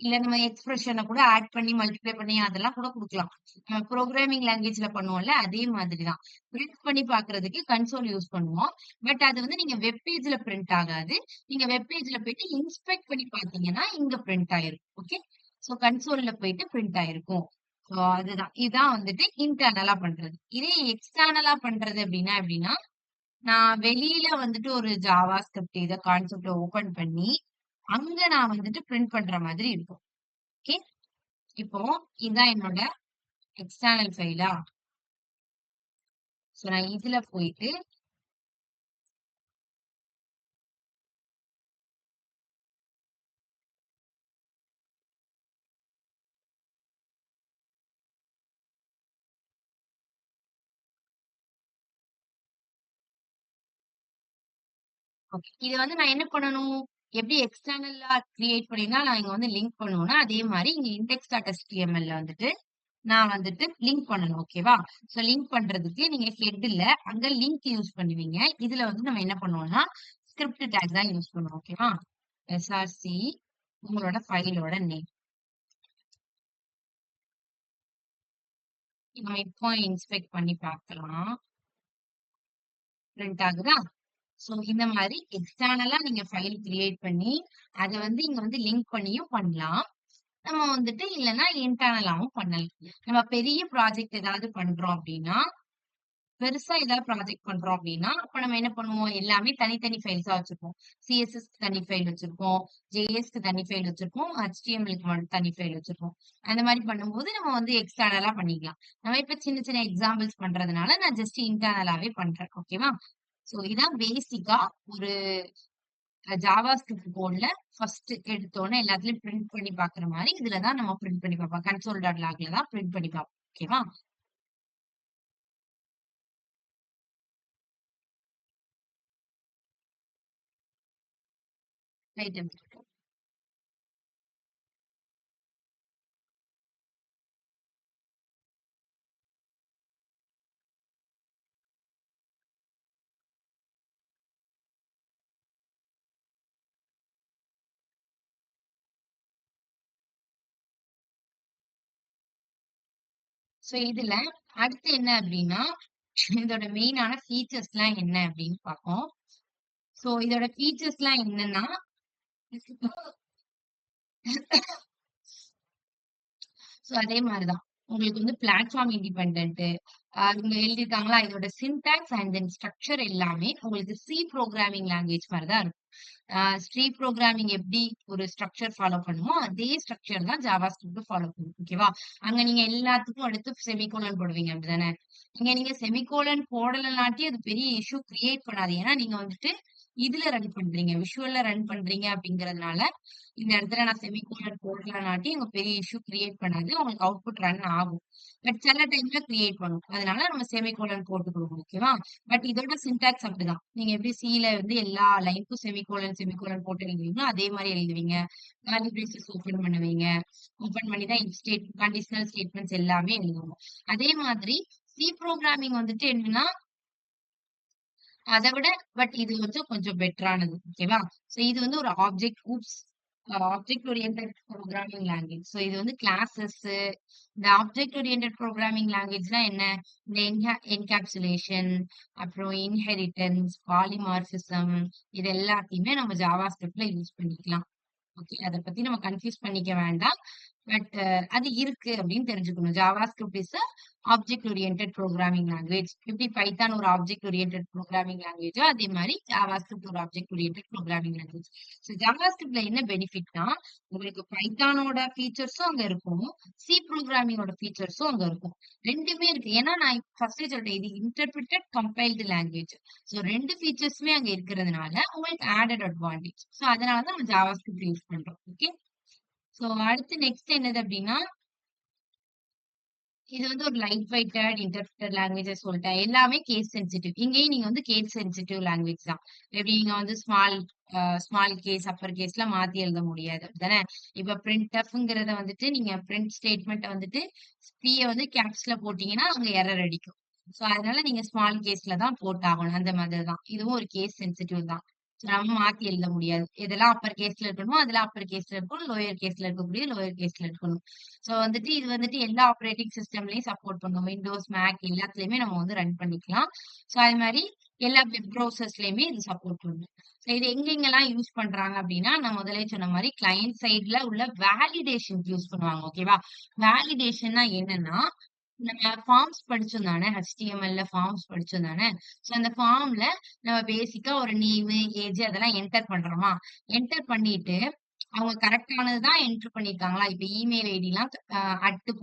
இல்ல நம்ம எக்ஸ்பிரஷன கூட ஆட் பண்ணி மல்டிப்ளை பண்ணி அதெல்லாம் கூட குடுக்கலாம். நம்ம புரோகிராமிங் லாங்குவேஜ்ல பண்ணுவோம்ல, அதே மாதிரி தான். பிரிண்ட் பண்ணி பார்க்கறதுக்கு கன்சோல் யூஸ் பண்ணுவோம். பட் அது வந்து நீங்க வெப் பேஜ்ல பிரிண்ட் ஆகாது. நீங்க வெப் பேஜ்ல போயிட்டு இன்ஸ்பெக்ட் பண்ணி பார்த்தீங்கன்னா, இங்க பிரிண்ட் ஆயிருக்கும். ஓகே. சோ கன்சோல்ல போயிட்டு பிரிண்ட் ஆயிருக்கும். சோ அதுதான். இதான் வந்துட்டு இன்டர்னலா பண்றது. இதே எக்ஸ்டர்னலா பண்றது அப்படின்னா எப்படின்னா, நான் வெளியில வந்துட்டு ஒரு ஜாவா ஸ்கிரிப்ட் இத கான்செப்ட்ட ஓப்பன் பண்ணி, அங்க நான் வந்துட்டு பிரிண்ட் பண்ற மாதிரி இருக்கும். ஓகே. இப்போ இதான் என்னோட எக்ஸ்டர்னல் ஃபைலா? சோ நான் இதுல போயிட்டு ஓகே. இத வந்து நான் என்ன பண்ணணும்? எப்படி எக்ஸ்டர்னலா கிரியேட் பண்ணியிருந்தா நான் இங்க வந்து லிங்க் பண்ணுவேனோ, அதே மாரி இங்க index.html ல வந்துட்டு நான் வந்துட்டு லிங்க் பண்ணணும். ஓகேவா? சோ லிங்க் பண்றதுக்கு நீங்க ஹெட்ல அங்க லிங்க் யூஸ் பண்ணுவீங்க. இதுல வந்து நம்ம என்ன பண்ணுவோம்னா, ஸ்கிரிப்ட் டாக் தான் யூஸ் பண்ணுவோம். ஓகேவா? எஸ்ஆர்சி உங்களோட ஃபைலோட நேம். நம்ம இப்போ இன்ஸ்பெக்ட் பண்ணி பார்க்கலாம். பிரிண்ட் ஆகுதா? சோ இந்த மாதிரி எக்ஸ்டர்னலா நீங்க ஃபைல் கிரியேட் பண்ணி, அத வந்து இங்க வந்து லிங்க் பண்ணியும் பண்ணலாம். நம்ம வந்துட்டு இல்லன்னா இன்டர்னலாவும் பண்ணலாம். நம்ம பெரிய ப்ராஜெக்ட் ஏதாவது பண்றோம் அப்டின்னா, பெருசா ஏதாவது ப்ராஜெக்ட் பண்றோம் அப்டின்னா, அப்ப நம்ம என்ன பண்ணுவோம்? எல்லாமே தனித்தனி ஃபைல்ஸா வச்சிருப்போம். சிஎஸ்எஸ்க்கு தனி ஃபைல் வச்சிருப்போம். ஜேஎஸ்க்கு தனி ஃபைல் வச்சிருப்போம். HTMLக்கு மட்டும் தனி ஃபைல் வச்சிருப்போம். அந்த மாரி பண்ணும்போது நம்ம வந்து எக்ஸ்டர்னலா பண்ணிக்கலாம். நம்ம இப்ப சின்ன சின்ன எக்ஸாம்பிள்ஸ் பண்றதுனால நான் ஜஸ்ட் இன்டர்னலாவே பண்றேன். ஓகேவா? சோ இதான் பேசிக்கா ஒரு ஜாவா ஸ்கிரிப்ட் கோட்ல ஃபர்ஸ்ட் எடுத்தோனே எல்லாத்துலயும் பிரிண்ட் பண்ணி பாக்குற மாரி இதுல தான் நம்ம பிரிண்ட் பண்ணி பார்ப்போம். console.logல தான் பிரிண்ட் பண்ணி பார்ப்போம். ஓகேவா? ரைட். சோ இதுல அடுத்து என்ன அப்டின்னா, இதோட மெயினான ஃபீச்சர்ஸ்லாம் என்ன அப்டின்னு பார்ப்போம். சோ இதோட ஃபீச்சர்ஸ்லாம் என்னன்னா, சோ அதே மாரிதான். உங்களுக்கு வந்து பிளாட்ஃபார்ம் இண்டிபெண்டன்ட் இங்க எழுதியிருக்காங்களா, இதோட சின்டாக்ஸ் அண்ட் தென் ஸ்ட்ரக்சர் எல்லாமே உங்களுக்கு சி புரோகிராமிங் லாங்குவேஜ் மாரி தான் இருக்கும். சி புரோகிராமிங் எப்படி ஒரு ஸ்ட்ரக்சர் ஃபாலோ பண்ணுமோ, அதே ஸ்ட்ரக்சர் தான் ஜாவா ஸ்கிரிப்ட் ஃபாலோ பண்ணும். ஓகேவா? அங்க நீங்க எல்லாத்துக்கும் அடுத்து செமிகோலன் போடுவீங்க அப்படிதானே? இங்க நீங்க செமிகோலன் போடலனாட்டி அது பெரிய இஷ்யூ கிரியேட் பண்ணாது. ஏன்னா நீங்க வந்துட்டு இதுல ரன் பண்றீங்க. விஷுவல்ல ரன் பண்றீங்க அப்படிங்கிறதுனால, இந்த இடத்துல நான் செமிகோலன் போடலனாட்டி அங்க பெரிய இஷ்யூ கிரியேட் பண்ணாது. உங்களுக்கு அவுட்புட் ரன் ஆகும். பட் சில டைம்ல கிரியேட் பண்ணும். அதனால நம்ம செமிகோலன் போட்டுக்குவோம். ஓகேவா? பட் இதோட சின்டாக்ஸ் அப்படிதான். நீங்க எப்படி சில வந்து எல்லா லைனுக்கும் செமிகோலன் போட்டு எழுதுவீங்களோ, அதே மாரி எழுதுவீங்க. கர்லி பிரேசஸ் ஓப்பன் பண்ணுவீங்க. ஓப்பன் பண்ணி தான் இஃப் கண்டிஷனல் ஸ்டேட்மெண்ட்ஸ் எல்லாமே எழுதுவோம். அதே மாதிரி சி புரோகிராமிங் வந்துட்டு என்னன்னா, அத விட பட் இது வந்து கொஞ்சம் பெட்டரானது. ஓகேவா? சோ இது வந்து ஒரு object oriented programming language. So இது வந்து கிளாஸஸ் இந்த ஆப்ஜெக்ட் ஓரியன்டட் புரோகிராமிங் லாங்குவேஜ்னா என்ன? இந்த என்கேப்சுலேஷன், அப்புறம் இன்ஹெரிட்டன்ஸ், பாலிமார்பிசம் இது எல்லாத்தையுமே நம்ம ஜாவா ஸ்கிரிப்ட்ல யூஸ் பண்ணிக்கலாம். ஓகே. அத பத்தி நம்ம கன்ஃப்யூஸ் பண்ணிக்க வேண்டாம். பட் அது இருக்கு அப்படின்னு தெரிஞ்சுக்கணும். JavaScript is a object oriented programming language. எப்படி பைத்தான் ஒரு ஆப்ஜெக்ட் ஓரியன்டட் புரோகிராமிங் லாங்குவேஜோ, அதே மாரி ஜாவா ஸ்கிரிப்ட் ஒரு object oriented programming language. So ஜாவா ஸ்கிரிப்ட்ல என்ன பெனிஃபிட்னா, உங்களுக்கு பைத்தானோட ஃபீச்சர்ஸும் அங்க இருக்கும். சி புரோகிராமிங்கோட ஃபீச்சர்ஸும் அங்க இருக்கும். 2மே இருக்கு. ஏன்னா நான் ஃபர்ஸ்ட்டே சொல்லிட்டேன். இது இன்டர்பிரிட்டட் கம்பைல்டு லாங்குவேஜ். ஸோ 2 ஃபீச்சர்ஸுமே அங்க இருக்கிறதுனால உங்களுக்கு ஆடட் அட்வான்டேஜ். ஸோ அதனால தான் நம்ம ஜாவா ஸ்கிரிப்ட் யூஸ் பண்றோம். ஓகே. சோ அடுத்து நெக்ஸ்ட் என்னது அப்டின்னா, இது வந்து ஒரு லைட் வெயிட்டட் இன்டர்பிரிட்டட் லாங்குவேஜ் சொல்லிட்டேன். எல்லாமே கேஸ் சென்சிட்டிவ். இங்கேயும் நீங்க வந்து கேஸ் சென்சிட்டிவ் லாங்குவேஜ் தான். எப்படி நீங்க வந்து ஸ்மால் கேஸ், அப்பர் கேஸ்லாம் மாத்தி எழுத முடியாது. அப்படிதானே? இப்ப பிரிண்ட்எஃப்ங்கிறத வந்துட்டு நீங்க பிரிண்ட் ஸ்டேட்மெண்ட்ட வந்துட்டு பி வந்து கேப்ஸ்ல போட்டீங்கன்னா, அங்க எரர் அடிக்கும். சோ அதனால நீங்க ஸ்மால் கேஸ்ல தான் போட்டாகணும். அந்த மாதிரி தான். இதுவும் ஒரு கேஸ் சென்சிட்டிவ் தான். So, நம்ம மாத்தி எழுத முடியாது. எதெல்லாம் அப்பர் கேஸ்ல இருக்கணுமோ, அதெல்லாம் அப்பர் கேஸ்ல இருக்கணும். லோயர் கேஸ்ல இருக்கக்கூடிய லோயர் கேஸ்ல இருக்கணும். சோ வந்துட்டு இது வந்துட்டு எல்லா ஆப்பரேட்டிங் சிஸ்டம்லயும் சப்போர்ட் பண்ணும். விண்டோஸ், மேக் எல்லாத்துலயுமே நம்ம வந்து ரன் பண்ணிக்கலாம். சோ அது மாரி எல்லா வெப் ப்ரௌசர்ஸ்லயுமே இது சப்போர்ட் பண்ணும். சோ இது எங்கெங்கெல்லாம் யூஸ் பண்றாங்க அப்டின்னா, நான் முதல்லயே சொன்ன மாரி கிளையன்ட் சைட்ல உள்ள வேலிடேஷன்க்கு யூஸ் பண்ணுவாங்க. ஓகேவா? வேலிடேஷன்னா என்னன்னா, நம்ம ஃபார்ம்ஸ் படிச்சோம் தானே! HTMLல ஃபார்ம்ஸ் படிச்சோம் தானே! சோ அந்த ஃபார்ம்ல நம்ம பேசிக்கா ஒரு நேமு, ஏஜ் அதெல்லாம் என்டர் பண்றோமா? என்டர் பண்ணிட்டு, அவங்க கரெக்ட்டானது தான் என்டர் பண்ணியிருக்காங்களா? இப்ப இமெயில் ஐடிலாம்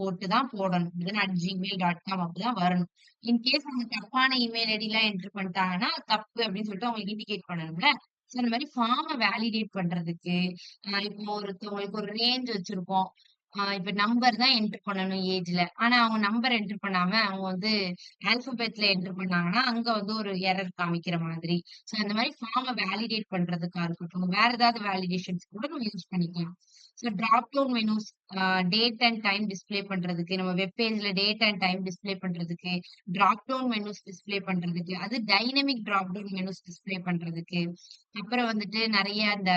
போட்டு தான் போடணும். இல்லன்னா @gmail.com அப்படிதான் வரணும். இன்கேஸ் அவங்க தப்பான இமெயில் ஐடிலாம் என்டர் பண்ணிட்டாங்கன்னா, தப்பு அப்படின்னு சொல்லிட்டு அவங்களுக்கு இண்டிகேட் பண்ணணும்ல. சோ அந்த மாரி ஃபார்ம வேலிடேட் பண்றதுக்கு, இப்போ ஒருத்தவங்களுக்கு ஒரு ரேஞ்ச் வச்சிருப்போம். இப்ப நம்பர் தான் என்டர் பண்ணணும் ஏஜ்ல. ஆனா அவங்க நம்பர் என்டர் பண்ணாம அவங்க வந்து ஆல்பபெட்ல என்டர் பண்ணாங்கன்னா, அங்க வந்து ஒரு எரர் காமிக்கிற மாதிரி. சோ அந்த மாரி ஃபார்ம வேலிடேட் பண்றதுக்கா இருக்கட்டும், வேற ஏதாவது வேலிடேஷன்ஸ் கூட நம்ம யூஸ் பண்ணிக்கலாம். So drop down menus date and time display பண்றதுக்கு, நம்ம வெப் பேஜ்ல டேட் அண்ட் டைம் டிஸ்ப்ளே பண்றதுக்கு, டிராப் டவுன் மெனூஸ் டிஸ்ப்ளே பண்றதுக்கு, அது dynamic drop down menus display பண்றதுக்கு, அப்புறம் வந்துட்டு நெறைய அந்த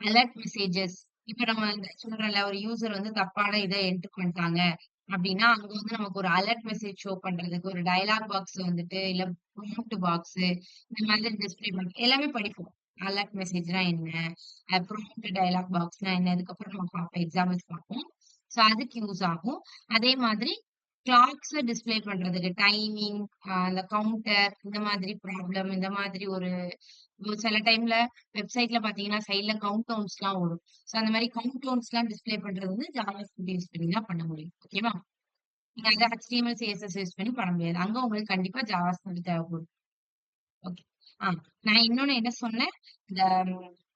அலர்ட் மெசேஜஸ் இப்ப நம்ம இந்த சொல்றேன்ல ஒரு யூசர் வந்து தப்பான இத என்டர் பண்ணிட்டாங்க அப்டின்னா, அங்க வந்து நமக்கு ஒரு அலர்ட் மெசேஜ் ஷோ பண்றதுக்கு ஒரு டயலாக் பாக்ஸ் வந்துட்டு இல்ல ப்ராம்ப்ட் பாக்ஸ் இந்த மாதிரி டிஸ்ப்ளே பண்ணி எல்லாமே படிப்போம். அலர்ட் மெசேஜ்னா என்ன? ப்ராம்ப்ட் டயலாக் பாக்ஸ்னா என்ன? இதுக்கப்புறம் நம்ம பார்ப்போம். எக்ஸாம்பிள்ஸ் பார்ப்போம். சோ அதுக்கு யூஸ் ஆகும். அதே மாதிரி கிளாக்ஸ டிஸ்ப்ளே பண்றதுக்கு டைமிங், அந்த கவுண்டர் இந்த மாதிரி ப்ராப்ளம் இந்த மாதிரி ஒரு ஒரு சில டைம்ல வெப்சைட்ல பார்த்தீங்கன்னா, சைட்ல கவுண்ட் டவுன்ஸ்லாம் ஓடும். சோ அந்த மாரி கவுண்ட் டவுன்ஸ்லாம் டிஸ்ப்ளே பண்றது வந்து ஜாவாஸ்கிரிப்ட் யூஸ் பண்ணி தான் பண்ண முடியும். ஓகேவா? நீங்க அத HTML, CSS யூஸ் பண்ணி பண்ண முடியாது. அங்க உங்களுக்கு கண்டிப்பா ஜாவாஸ்கிரிப்ட் தேவைப்படும். ஓகே. ஆ நான் இன்னொன்னு என்ன சொன்னேன், இந்த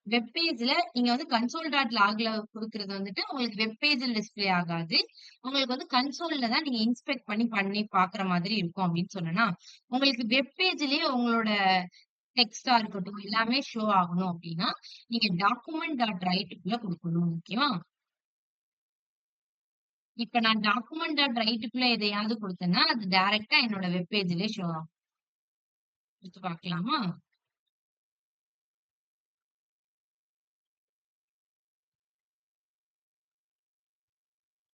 வெப் பேஜ்ல நீங்க வந்து கன்சோல் டாட் லாக்ல குடுக்குறது வந்துட்டு உங்களுக்கு வெப் பேஜ்ல டிஸ்ப்ளே ஆகாது. உங்களுக்கு வந்து கன்சோல்ல தான் நீங்க இன்ஸ்பெக்ட் பண்ணி பார்க்குற மாதிரி இருக்கும் அப்படின்னு சொன்னேனா, உங்களுக்கு வெப் பேஜ்லயே உங்களோட டெக்ஸ்ட்டா இருக்கட்டும், எல்லாமே ஷோ ஆகணும் அப்படின்னா, நீங்க டாக்குமெண்ட் டாட் ரைட்டுக்குள்ள குடுக்கணும். ஓகேவா? இப்ப நான் டாக்குமெண்ட் டாட் ரைட்டுக்குள்ள எதையாவது குடுத்தேன்னா, அது டைரக்ட்டா என்னோட வெப் பேஜ்லயே ஷோ ஆகும். குடுத்து பார்க்கலாமா?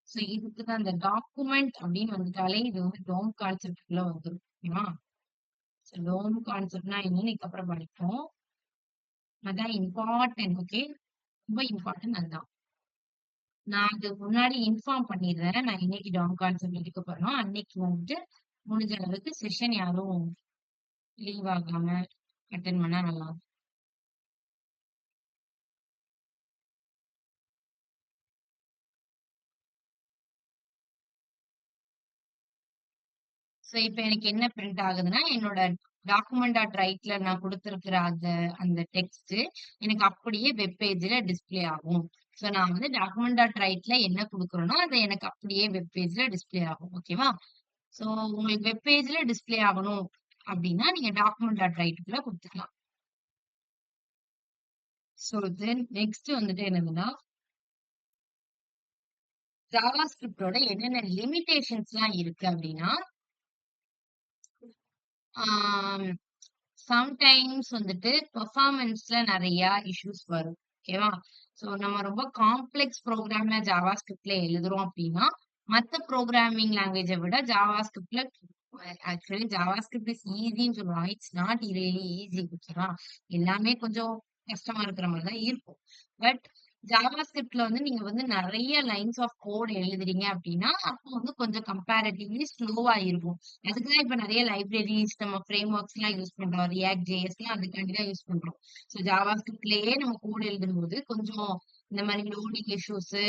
சோ இதுக்கு தான் இந்த டாக்குமெண்ட் அப்படின்னு வந்துட்டாலே இது வந்து டோம் கான்செப்ட்குள்ள வந்துரும். ஓகேவா? சோ டோம் கான்செப்ட்னா என்னன்னு இதுக்கப்புறம் படிப்போம். அதான் இம்பார்ட்டன்ட். ஓகே. ரொம்ப இம்பார்ட்டன்ட் அதுதான். நான் அது முன்னாடி இன்ஃபார்ம் பண்ணிடுறேன். நான் இன்னைக்கு டவுன் கான்செப்ட் எடுக்க போறோம். அன்னைக்கு வந்துட்டு முடிஞ்ச அளவுக்கு செஷன் யாரும் லீவ் ஆகாம அட்டெண்ட் பண்ணா நல்லா இருக்கும். சோ இப்ப எனக்கு என்ன பிரிண்ட் ஆகுதுன்னா, என்னோட டாக்குமெண்ட் டாட் ரைட்ல நான் குடுத்திருக்கிற அந்த அந்த டெக்ஸ்ட் எனக்கு அப்படியே வெப் பேஜ்ல டிஸ்ப்ளே ஆகும். சோ நான் வந்து டாக்குமெண்ட் டாட் ரைட்ல என்ன குடுக்குறேனோ, அது எனக்கு அப்படியே வெப் பேஜ்ல டிஸ்ப்ளே ஆகும். ஓகேவா? சோ உங்களுக்கு வெப் பேஜ்ல டிஸ்ப்ளே ஆகணும் அப்படின்னா, நீங்க டாக்குமெண்ட் டாட் ரைட்குள்ள குடுத்துக்கலாம். சோ தென் நெக்ஸ்ட் வந்துட்டு என்னதுன்னா, ஜாவாஸ்கிரிப்ட்டோட என்னென்ன லிமிட்டேஷன்ஸ்லாம் இருக்கு அப்படின்னா, ஆம் சம்டைம்ஸ் வந்துட்டு பெர்ஃபார்மன்ஸ்ல நெறைய இஷ்யூஸ் வரும். ஓகேவா? சோ நம்ம ரொம்ப காம்ப்ளெக்ஸ் ப்ரோகிராம ஜாவாஸ்கிரிப்ட்ல எழுதுறோம் அப்டின்னா, மத்த புரோகிராமிங் லாங்குவேஜ விட ஜாவாஸ்கிரிப்ட்ல ஆக்சுவலி ஜாவாஸ்கிரிப்ட் இஸ் ஈஸின்னு சொல்லுவாங்க. It's not really easy. ஓகேவா? எல்லாமே கொஞ்சம் கஷ்டமா இருக்கிற மாரி தான் இருக்கும். பட் ஜாவாஸ்கிரிப்ட்ல வந்து நீங்க வந்து நெறைய லைன்ஸ் ஆஃப் கோட் எழுதுறீங்க அப்டின்னா, அப்போ வந்து கொஞ்சம் கம்பேரட்டிவ்லி ஸ்லோவா இருக்கும். அதுக்கு தான் இப்ப நெறைய லைப்ரரீஸ், நம்ம ஃப்ரேம் ஒர்க்ஸ்லாம் யூஸ் பண்றோம். ரியாக்ட் ஜேஎஸ்லாம் அதுக்காண்டி தான் யூஸ் பண்றோம். ஸோ ஜாவா ஸ்கிரிப்ட்லயே நம்ம கோட் எழுதும்போது கொஞ்சம் இந்த மாரி லோடிங் இஷ்யூஸு,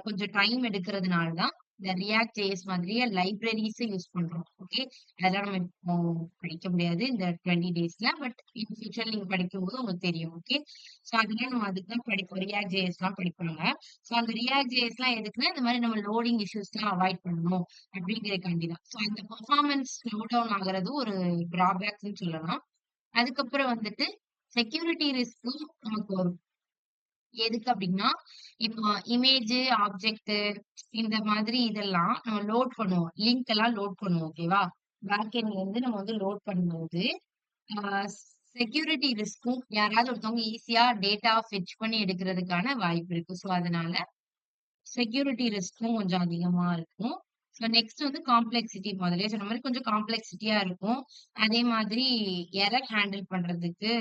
கொஞ்சம் டைம் எடுக்கிறதுனால தான் இந்த ரியாக்ட் ஜேஎஸ் மாதிரியே லைப்ரரீஸ யூஸ் பண்றோம். ஓகே. அதெல்லாம் நம்ம இப்போ படிக்க முடியாது இந்த 20 டேஸ்ல. பட் இன் ஃபியூச்சர் நீங்க படிக்கும்போது உங்களுக்கு தெரியும். ஓகே. ஸோ அதெல்லாம் நம்ம அதுக்கு தான் படிப்போம். ரியாக்ட் ஜேஎஸ்லாம் படிப்பாங்க. ஸோ அந்த ரியாக்ட் ஜேஎஸ்லாம் எதுக்குன்னா, இந்த மாரி நம்ம லோடிங் இஷ்யூஸ்லாம் அவாய்ட் பண்ணணும். அப்படிங்கிறதுக்காண்டி தான். சோ அந்த பெர்ஃபார்மன்ஸ் ஸ்லோ டவுன் ஆகுறது ஒரு டிராபேக்ஸ்ன்னு சொல்லலாம். அதுக்கப்புறம் வந்துட்டு செக்யூரிட்டி ரிஸ்க்கும் நமக்கு வரும். எதுக்கு அப்படின்னா, இப்போ இமேஜ், ஆப்ஜெக்ட் இந்த மாதிரி இதெல்லாம் நம்ம லோட் பண்ணுவோம். லிங்க் எல்லாம் லோட் பண்ணுவோம். ஓகேவா? பேக் எண்ட்ல இருந்து நம்ம வந்து லோட் பண்ணும்போது, ஆ செக்யூரிட்டி ரிஸ்க்கும் யாராவது ஒருத்தவங்க ஈஸியா டேட்டா ஃபெட்ச் பண்ணி எடுக்கிறதுக்கான வாய்ப்பு இருக்கு. சோ அதனால செக்யூரிட்டி ரிஸ்க்கும் கொஞ்சம் அதிகமா இருக்கும். ஸோ நெக்ஸ்ட் வந்து காம்ப்ளெக்சிட்டி முதல்லயே சொன்ன மாரி கொஞ்சம் காம்ப்ளெக்சிட்டியா இருக்கும். அதே மாதிரி எரர் ஹேண்டில் பண்றதுக்கு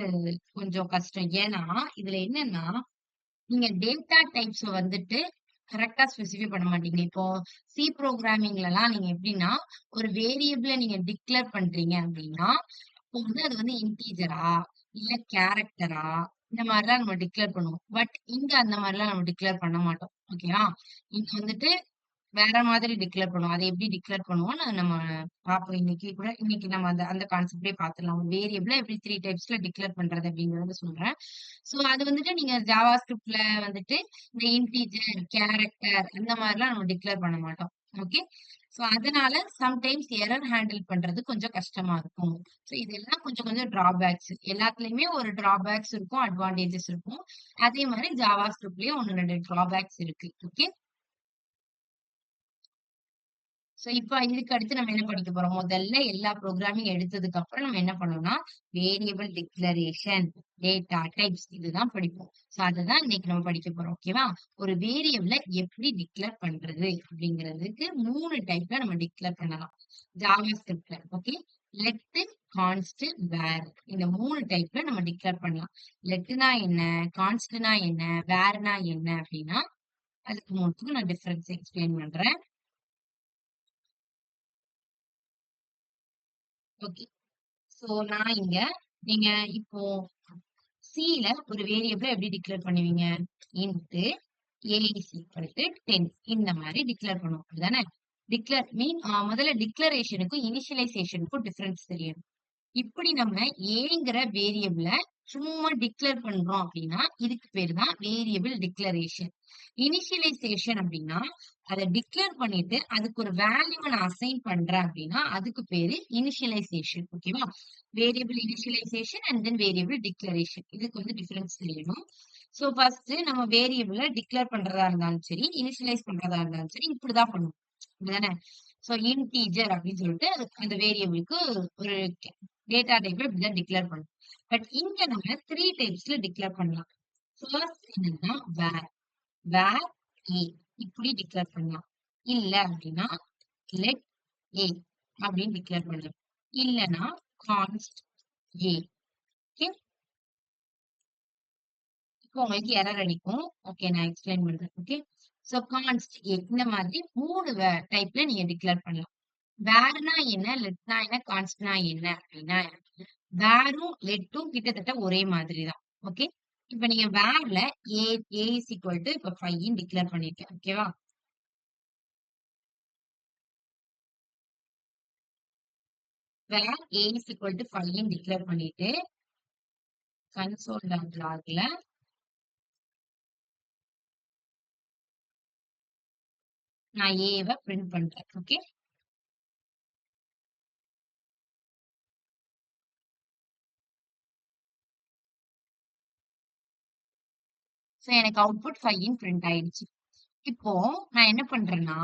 கொஞ்சம் கஷ்டம். ஏன்னா, இதுல என்னன்னா, நீங்க டேட்டா டைப்ஸ வந்துட்டு கரெக்ட்டா ஸ்பெசிஃபை பண்ண மாட்டீங்க. இப்போ சி புரோகிராமிங்லலாம் நீங்க எப்படின்னா, ஒரு வேரியபிள நீங்க டிக்ளேர் பண்றீங்க அப்படின்னா, அப்போ வந்து அது வந்து இன்டிஜரா, இல்ல கேரக்டரா இந்த மாரிலாம் நம்ம டிக்ளேர் பண்ணுவோம். பட் இங்க அந்த மாரிலாம் நம்ம டிக்ளேர் பண்ண மாட்டோம். ஓகேவா? இங்க வந்துட்டு வேற மாதிரி டிக்ளேர் பண்ணுவோம். அதை எப்படி டிக்ளேர் பண்ணுவோம்னு நம்ம பார்ப்போம். இன்னைக்கு நம்ம அந்த அந்த கான்செப்டே பார்த்துடலாம். ஒரு வேரியபிள எப்படி 3 டைப்ஸ்ல டிக்ளேர் பண்றது அப்படிங்கறத சொல்றேன். சோ அது வந்துட்டு நீங்க ஜாவா ஸ்கிரிப்ட்ல வந்துட்டு இந்த இன்டிஜர், கேரக்டர் அந்த மாதிரிலாம் நம்ம டிக்ளேர் பண்ண மாட்டோம். ஓகே. சோ அதனால சம்டைம்ஸ் எரர் ஹேண்டில் பண்றது கொஞ்சம் கஷ்டமா இருக்கும். சோ இதெல்லாம் கொஞ்சம் கொஞ்சம் டிராபேக்ஸ். எல்லாத்துலயுமே ஒரு டிராபேக்ஸ் இருக்கும், அட்வான்டேஜஸ் இருக்கும். அதே மாதிரி ஜாவா ஸ்கிரிப்ட்லயும் 1, 2 டிராபேக்ஸ் இருக்கு. ஓகே. சோ இப்ப இதுக்கு அடுத்து நம்ம என்ன படிக்க போறோம்? முதல்ல எல்லா ப்ரோகிராமிங் எடுத்ததுக்கு அப்புறம் நம்ம என்ன பண்ணோம்னா, வேரியபிள் டிக்ளரேஷன், டேட்டா டைப்ஸ் இதுதான் படிப்போம். சோ அதுதான் இன்னைக்கு நம்ம படிக்க போறோம். ஓகேவா? ஒரு வேரியபிள எப்படி டிக்ளேர் பண்றது அப்படிங்கிறதுக்கு 3 டைப்ல நம்ம டிக்ளேர் பண்ணலாம். ஜாவா ஸ்கிரிப்ட்ல. ஓகே. லெட், கான்ஸ்ட், வேர் இந்த 3 டைப்ல நம்ம டிக்ளேர் பண்ணலாம். லெட்னா என்ன? கான்ஸ்ட்னா என்ன? வேர்னா என்ன அப்படின்னா அதுக்கு 3த்துக்கும் நான் டிஃபரன்ஸ் எக்ஸ்பிளைன் பண்றேன். ஓகே. சோ நான் இங்க நீங்க இப்போ C-ல ஒரு வேரியபிள எப்படி டிக்ளேர் பண்ணுவீங்க? Int a is equal to 10 இந்த மாதிரி டிக்ளேர் பண்ணுவோம். அப்படிதானே? முதல்ல டிக்ளரேஷனுக்கும் இனிஷியலைசேஷனுக்கும் டிஃபரன்ஸ் தெரியணும். இப்படி நம்ம ஏங்கிற வேரியபிள சும்மா டிக்ளேர் பண்றோம் அப்படின்னா இதுக்கு பேரு தான் வேரியபிள் டிக்ளரேஷன். இனிஷியலைசேஷன் அப்படின்னா அதை டிக்ளேர் பண்ணிட்டு அதுக்கு ஒரு வேல்யூ நான் அசைன் பண்றேன் அப்படின்னா அதுக்கு பேரு இனிஷியலைசேஷன். ஓகேவா? Variable initialisation and then variable declaration இதுக்கு வந்து டிஃபரன்ஸ் தெரியணும். சோ ஃபர்ஸ்ட் நம்ம வேரியபிள டிக்ளேர் பண்றதா இருந்தாலும் சரி, இனிஷியலைஸ் பண்றதா இருந்தாலும் சரி இப்படிதான் பண்ணுவோம். அப்படிதானே? சோ இன்டீஜர் அப்படின்னு சொல்லிட்டு அந்த வேரியபிளுக்கு ஒரு டேட்டா டைப்ல இப்படிதான் டிக்ளேர் பண்ணும். பட் இங்க நம்ம 3 டைப்ஸ்ல டிக்ளேர் பண்ணலாம். ஃபர்ஸ்ட் என்னன்னா வேர் ஏ இப்படி டிக்ளேர் பண்ணலாம். இல்ல அப்படின்னா லெட் ஏ அப்படின்னு டிக்ளேர் பண்ணலாம். இல்லனா கான்ஸ்ட் ஏ. ஓகே. இப்போ உங்களுக்கு எரர் அடிக்கும். ஓகே நான் எக்ஸ்பிளைன் பண்றேன். ஓகே. சோ கான்ஸ்ட் ஏ இந்த மாதிரி 3 டைப்ல நீங்க டிக்ளேர் பண்ணலாம். வேர்னா என்ன, லெட்னா என்ன, கான்ஸ்ட்னா என்ன அப்படின்னா வேரும் லெட்டும் கிட்டத்தட்ட ஒரே மாதிரி தான். ஓகே. இப்ப நீங்க வேர்ல ஏ இஸ் ஈக்குவல் டு இப்ப 5 டிக்ளேர் பண்ணிருக்கேன். ஓகேவா? வேர் ஏ இஸ் ஈக்குவல் டு 5 டிக்ளேர் பண்ணிட்டு console.logல நான் ஏவை பிரிண்ட் பண்றேன். ஓகே. சோ எனக்கு அவுட்புட் 5 பிரிண்ட் ஆயிடுச்சு. இப்போ நான் என்ன பண்றேன்னா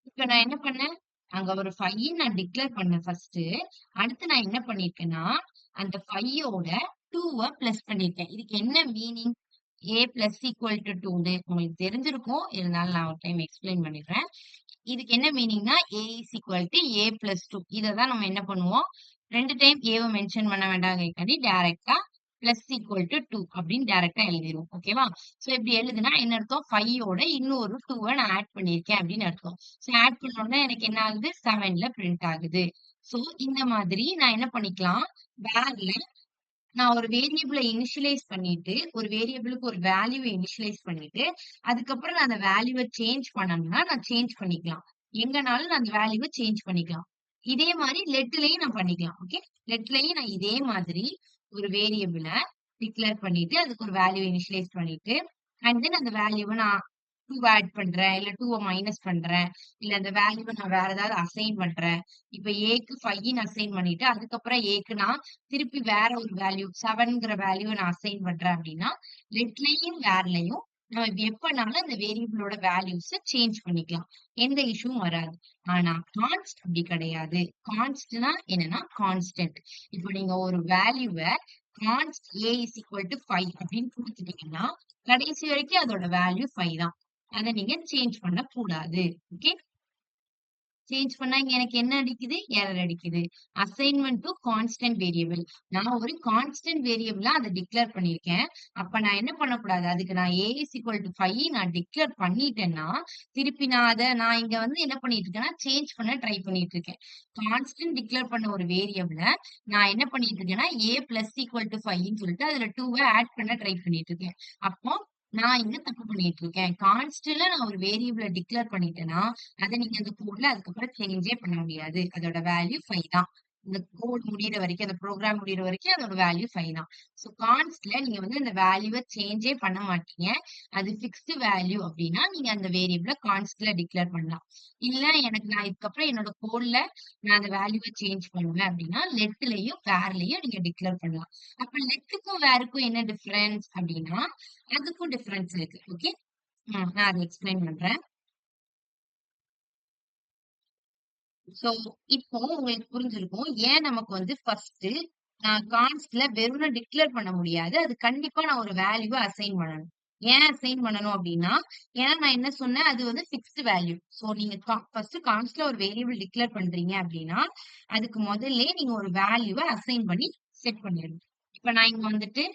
இப்ப நான் என்ன பண்ணேன்? அங்க ஒரு 5 நான் டிக்ளேர் பண்ணேன் ஃபர்ஸ்ட். அடுத்து நான் என்ன பண்ணிருக்கேன்னா, அந்த 5யோட 2வ பிளஸ் பண்ணிருக்கேன். இதுக்கு என்ன meaning? a plus equal to 2ன்னு உங்களுக்கு தெரிஞ்சிருக்கும். இருந்தாலும் நான் ஒரு டைம் எக்ஸ்பிளைன் பண்ணிடுறேன். இதுக்கு என்ன மீனிங்னா a is equal to a plus 2. இததான் நம்ம என்ன பண்ணுவோம்? 2 டைம் ஏவை மென்ஷன் பண்ண வேண்டாம்ங்கிறதுக்காண்டி டைரக்டா பிளஸ் ஈக்குவல் டு 2 அப்படின்னு டைரக்டா எழுதிருவோம். ஓகேவா? சோ இப்படி எழுதுனா என்ன அர்த்தம்? 5யோட இன்னொரு 2வ நான் ஆட் பண்ணிருக்கேன் அப்படின்னு அர்த்தம். சோ ஆட் பண்ண உடனே எனக்கு என்ன ஆகுது? 7ல பிரிண்ட் ஆகுது. சோ இந்த மாதிரி நான் என்ன பண்ணிக்கலாம்? வேர்ல நான் ஒரு வேரியபிள இனிஷியலைஸ் பண்ணிட்டு, ஒரு வேரியபிளுக்கு ஒரு வேல்யூவ இனிஷியலைஸ் பண்ணிட்டு, அதுக்கப்புறம் நான் அந்த வேல்யூவ சேஞ்ச் பண்ணணும்னா நான் சேஞ்ச் பண்ணிக்கலாம். எங்கனாலும் நான் அந்த வேல்யூவ சேஞ்ச் பண்ணிக்கலாம். இதே மாரி லெட்லயும் நான் பண்ணிக்கலாம். ஓகே. லெட்லயும் நான் இதே மாதிரி ஒரு வேரியபிள டிக்ளேர் பண்ணிட்டு, அதுக்கு ஒரு வேல்யூ இனிஷியலைஸ் பண்ணிட்டு, அண்ட் தென் அந்த வேல்யூவ நான் 2 ஆட் பண்றேன். இல்ல 2வ மைனஸ் பண்றேன். இல்ல அந்த வேல்யூவ நான் வேற ஏதாவது அசைன் பண்றேன். இப்ப ஏக்கு 5ன்னு அசைன் பண்ணிட்டு, அதுக்கப்புறம் ஏக்கு நான் திருப்பி வேற ஒரு வேல்யூ 7ங்கிற வேல்யூவ நான் அசைன் பண்றேன் அப்படின்னா, லெட்லயும் வேர்லயும் நம்ம எப்பனாலும் அந்த வேரியபிளோட வேல்யூஸ சேஞ்ச் பண்ணிக்கலாம். எந்த இஷ்யூவும் வராது. ஆனா கான்ஸ்ட் அப்படி கிடையாது. கான்ஸ்ட்னா என்னன்னா கான்ஸ்டன்ட். இப்போ நீங்க ஒரு வேல்யூவ கான்ஸ்ட் a இஸ் ஈக்குவல் டு 5 அப்படின்னு கொடுத்துட்டீங்கன்னா, கடைசி வரைக்கும் அதோட வேல்யூ 5 தான். அத நீங்க சேஞ்ச் பண்ண கூடாது. ஓகே. சேஞ்ச் பண்ணா இங்க எனக்கு என்ன அடிக்குது? எரர் அடிக்குது. Assignment to constant variable. நான் ஒரு கான்ஸ்டன்ட் வேரியபிளா அத டிக்ளேர் பண்ணியிருக்கேன். அப்ப நான் என்ன பண்ணக்கூடாது? அதுக்கு நான் a is equal to 5 நான் டிக்ளேர் பண்ணிட்டேன்னா, திருப்பி நான் இங்க வந்து என்ன பண்ணிட்டு இருக்கேன்னா, சேஞ்ச் பண்ண ட்ரை பண்ணிட்டு இருக்கேன். கான்ஸ்டன்ட் டிக்ளேர் பண்ண ஒரு வேரியபிள நான் என்ன பண்ணிட்டு இருக்கேன்னா, a plus equal to 5ன்னு சொல்லிட்டு அதுல 2வ ஆட் பண்ண ட்ரை பண்ணிட்டு இருக்கேன். அப்போ நான் இங்க தப்பு பண்ணிட்டு இருக்கேன். கான்ஸ்டன்ட்ல நான் ஒரு வேரியபிள டிக்ளேர் பண்ணிட்டேன்னா, அத நீங்க அந்த கோட்ல அதுக்கப்புறம் சேஞ்சே பண்ண முடியாது. அதோட வேல்யூ 5 தான். இந்த கோட் முடியிற வரைக்கும், அந்த ப்ரோகிராம் முடியிற வரைக்கும் அதோட வேல்யூ 5 தான். சோ கான்ஸ்ட்ல நீங்க வந்து அந்த வேல்யூவ சேஞ்சே பண்ண மாட்டீங்க. அது ஃபிக்ஸ்டு வேல்யூ அப்டின்னா, நீங்க அந்த வேரியபிள கான்ஸ்ட்ல டிக்ளேர் பண்ணலாம். இல்ல நான் இதுக்கப்புறம் என்னோட கோட்ல நான் அந்த வேல்யூவ சேஞ்ச் பண்ணுவேன் அப்டின்னா, லெட்லயும், வேர்லயும் நீங்க டிக்ளேர் பண்ணலாம். அப்ப லெட்டுக்கும் வேர்க்கும் என்ன டிஃபரன்ஸ் அப்டின்னா, அதுக்கும் டிஃபரன்ஸ் இருக்கு. ஓகே. நான் அத எக்ஸ்பிளைன் பண்றேன். சோ, இப்போ உங்களுக்கு புரிஞ்சிருக்கும். ஏன் நமக்கு வந்து ஃபர்ஸ்ட் கான்ஸ்ட்ல வெறும்ன டிக்ளேர் பண்ண முடியாது. அது கண்டிப்பா நான் ஒரு வேல்யூவ அசைன் பண்ணணும். ஏன் அசைன் பண்ணணும் அப்டின்னா, ஏன்னா நான் என்ன சொன்னேன், அது வந்து ஃபிக்ஸ்ட் வேல்யூ. சோ நீங்க ஃபர்ஸ்ட் கான்ஸ்ட்ல ஒரு வேரியபிள் டிக்ளேர் பண்றீங்க அப்டின்னா, அதுக்கு முதல்லயே நீங்க ஒரு வேல்யூவ அசைன் பண்ணி செட் பண்ணிரணும். இப்ப நான் இங்க வந்துட்டு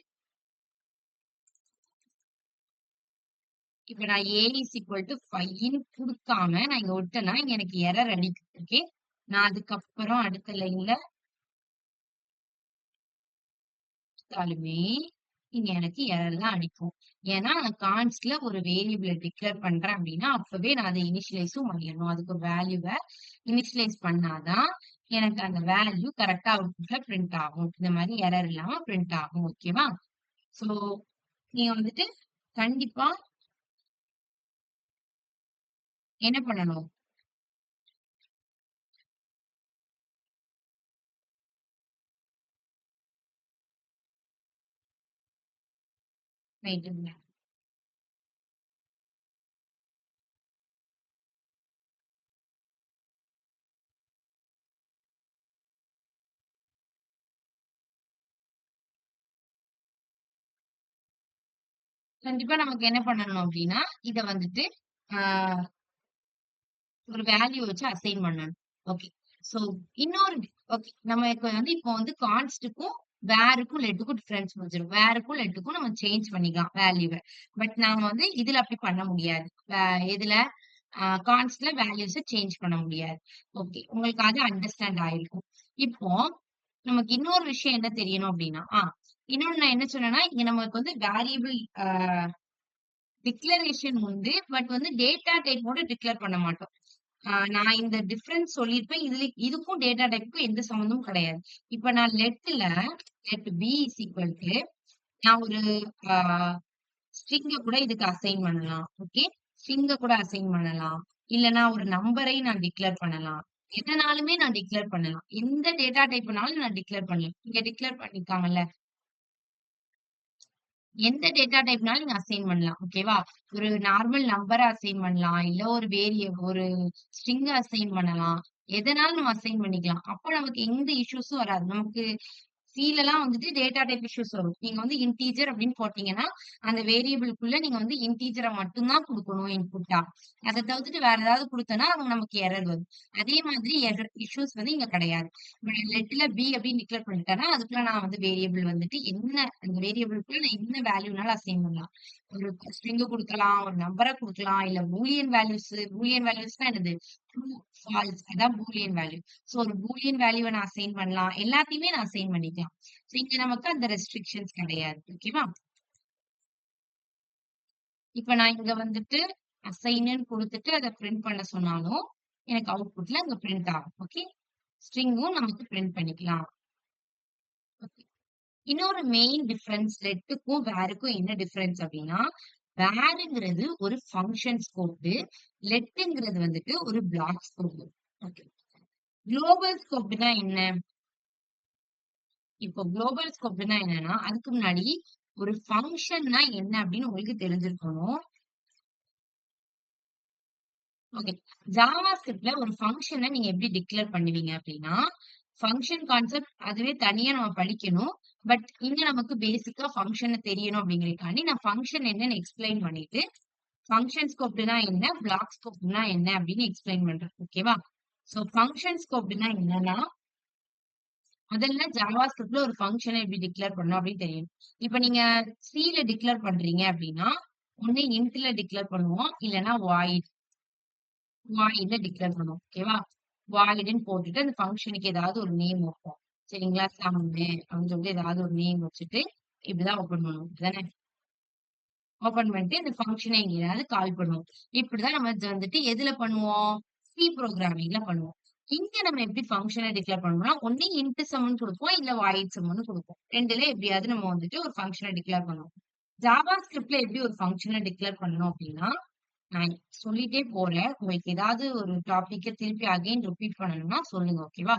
இப்ப நான் a is equal to 5ன்னு குடுக்காம நான் இங்க விட்டேன்னா, இங்க எனக்கு எரர் அடிக்குது. ஓகே. நான் அதுக்கப்புறம் அடுத்த லைன்ல குடுத்தாலுமே, இங்க எனக்கு எரர் தான் அடிக்கும். ஏன்னா, நான் கான்ஸ்ட்ல ஒரு வேரியபிள டிக்ளேர் பண்றேன் அப்டின்னா, அப்பவே நான் அத இனிஷியலைஸும் பண்ணிறணும். அதுக்கு ஒரு வேல்யூவ இனிஷியலைஸ் பண்ணா தான், எனக்கு அந்த வேல்யூ கரெக்ட்டா அவுட்புட்ல பிரிண்ட் ஆகும். இந்த மாரி எரர் இல்லாம பிரிண்ட் ஆகும். ஓகேவா? சோ, நீங்க வந்துட்டு கண்டிப்பா என்ன பண்ணணும்? ரைட்டுங்க. கண்டிப்பா நமக்கு என்ன பண்ணணும் அப்டின்னா, இத வந்துட்டு ஆ ஒரு வேல்யூ வச்சு அசைன் பண்ணணும். ஓகே. சோ இன்னொரு ஓகே. நமக்கு வந்து இப்போ வந்து கான்ஸ்ட்க்கும், வேர்க்கும், லெட்டுக்கும் டிஃபரன்ஸ் புரிஞ்சிரும். வேர்க்கும், லெட்டுக்கும் நம்ம சேஞ்ச் பண்ணிக்கலாம் வேல்யூவ. பட் நாம வந்து இதுல அப்படி பண்ண முடியாது. எதுல? கான்ஸ்ட்ல வேல்யூஸ சேஞ்ச் பண்ண முடியாது. ஓகே. உங்களுக்கு அது அண்டர்ஸ்டாண்ட் ஆயிருக்கும். இப்போ நமக்கு இன்னொரு விஷயம் என்ன தெரியணும் அப்டின்னா, இன்னொன்னு நான் என்ன சொன்னேன்னா, இங்க நமக்கு வந்து வேரியபிள் டிக்ளரேஷன் உண்டு. பட் வந்து டேட்டா டைப் மட்டும் டிக்ளேர் பண்ண மாட்டோம். நான் இந்த டிஃபரன்ஸ் சொல்லியிருப்பேன். இதுக்கும் டேட்டா டைப்க்கும் எந்த சம்மந்தமும் கிடையாது. இப்ப நான் let B is equal to நான் ஒரு ஆ ஸ்ட்ரிங்க கூட இதுக்கு அசைன் பண்ணலாம். ஓகே. ஸ்ட்ரிங்க கூட அசைன் பண்ணலாம். இல்லன்னா ஒரு நம்பரை நான் டிக்ளேர் பண்ணலாம். எதனாலுமே நான் டிக்ளேர் பண்ணலாம். எந்த டேட்டா டைப்னாலும் நான் டிக்ளேர் பண்ணலாம். இங்க டிக்ளேர் பண்ணிருக்காங்கல்ல. எந்த டேட்டா டைப்னாலும் நீங்க அசைன் பண்ணலாம். ஓகேவா? ஒரு நார்மல் நம்பர அசைன் பண்ணலாம். இல்ல ஒரு ஸ்ட்ரிங்க அசைன் பண்ணலாம். எதனாலும் நம்ம அசைன் பண்ணிக்கலாம். அப்ப நமக்கு எந்த இஷ்யூஸும் வராது. நமக்கு சிலலாம் வந்துட்டு டேட்டா டைப் இஷ்யூஸ் வரும். நீங்க வந்து இன்டிஜர் அப்படின்னு போட்டீங்கன்னா, அந்த வேரியபிள்குள்ள நீங்க வந்து இன்டிஜர மட்டும் தான் குடுக்கணும் இன்புட்டா. அத தவிர்த்துட்டு வேற ஏதாவது குடுத்தோம்னா, அங்க நமக்கு எரர் வரும். அதே மாதிரி எரர் இஷ்யூஸ் வந்து இங்க கிடையாது. இப்ப நான் லெட்ல பி அப்படின்னு டிக்ளேர் பண்ணிட்டேன்னா, அதுக்குள்ள நான் வந்து வேரியபிள் வந்துட்டு அந்த வேரியபிள்குள்ள நான் என்ன வேல்யூனாலும் அசைன் பண்ணலாம். ஒரு ஸ்ட்ரிங் குடுக்கலாம், ஒரு நம்பர குடுக்கலாம், இல்ல பூலியன் வேல்யூஸ்னா என்னது? ட்ரூ, ஃபால்ஸ் அதான் பூலியன் வேல்யூ. சோ ஒரு பூலியன் வேல்யூவ நான் அசைன் பண்ணலாம். எல்லாத்தையுமே நான் அசைன் பண்ணிக்கலாம். சோ இங்க நமக்கு அந்த ரெஸ்ட்ரிக்ஷன்ஸ் கிடையாது. ஓகேவா? இப்ப நான் இங்க வந்துட்டு அசைன்னு குடுத்துட்டு அத பிரிண்ட் பண்ண சொன்னாலும், எனக்கு அவுட்புட்ல அங்க பிரிண்ட் ஆகும். ஓகே. ஸ்ட்ரிங்கும் நமக்கு பிரிண்ட் பண்ணிக்கலாம். ஓகே. இன்னொரு மெயின் டிஃபரன்ஸ் லெட்டுக்கும் வேர்க்கும் என்ன டிஃபரன்ஸ் அப்டின்னா, வேர்ங்கிறது ஒரு ஃபங்ஷன் ஸ்கோப். லெட்ங்கிறது வந்துட்டு ஒரு பிளாக் ஸ்கோப். ஓகே. குளோபல் ஸ்கோப்னா என்ன? இப்போ குளோபல் ஸ்கோப்னா என்னன்னா, அதுக்கு முன்னாடி ஒரு ஃபங்ஷன்னா என்ன அப்படின்னு உங்களுக்கு தெரிஞ்சிருக்கணும். ஓகே. ஜாவா ஸ்கிரிப்ட்ல ஒரு ஃபங்ஷன நீங்க எப்படி டிக்ளேர் பண்ணுவீங்க அப்படின்னா, ஃபங்ஷன் கான்செப்ட் அதுவே தனியா நம்ம படிக்கணும். பட் இங்க நமக்கு பேசிக்கா ஃபங்ஷன தெரியணும் அப்படிங்கிறதுக்காண்டி நான் ஃபங்ஷன் என்னன்னு எக்ஸ்பிளைன் பண்ணிட்டு, ஃபங்ஷன் ஸ்கோப்னா என்ன, பிளாக் ஸ்கோப்னா என்ன அப்படின்னு எக்ஸ்பிளைன் பண்றேன். ஓகேவா? சோ ஃபங்க்ஷன் ஸ்கோப்னா என்னன்னா, முதல்ல ஜாவா ஸ்கிரிப்ட்ல ஒரு ஃபங்க்ஷனை எப்படி டிக்ளேர் பண்ணணும் அப்படின்னு தெரியும். இப்ப நீங்க ல டிக்ளேர் பண்றீங்க அப்படின்னா, ஒண்ணு இன்ட்ல டிக்ளேர் பண்ணுவோம், இல்லைன்னா வாய்ட்ல டிக்ளேர் பண்ணுவோம். ஓகேவா? வாய்டுன்னு போட்டுட்டு அந்த ஃபங்க்ஷனுக்கு ஏதாவது ஒரு நேம் வைப்போம். சரிங்களா? சம்மு அப்படின்னு சொல்லிட்டு ஏதாவது ஒரு நேம் வச்சுட்டு இப்படிதான் ஓப்பன் பண்ணுவோம். இப்படிதானே? ஓப்பன் பண்ணிட்டு இந்த ஃபங்ஷனை எங்கேயாவது கால் பண்ணுவோம். இப்படிதான் நம்ம வந்துட்டு எதுல பண்ணுவோம்? சி புரோகிராமிங்ல பண்ணுவோம். இங்க நம்ம எப்படி ஃபங்ஷனை டிக்ளேர் பண்ணுவோம்னா, ஒண்ணு இன்ட் சம்ன்னு குடுப்போம், இல்ல வாய்ட் சம்ன்னு குடுப்போம். 2ல எப்படியாவது நம்ம வந்துட்டு ஒரு ஃபங்ஷனை டிக்ளேர் பண்ணுவோம். ஜாவா ஸ்கிரிப்ட்ல எப்படி ஒரு ஃபங்ஷனை டிக்ளேர் பண்ணணும் அப்படின்னா, நான் சொல்லிட்டே போறேன். உங்களுக்கு ஏதாவது ஒரு டாபிக்க திருப்பி அகைன் ரிப்பீட் பண்ணணும்னா சொல்லுங்க. ஓகேவா?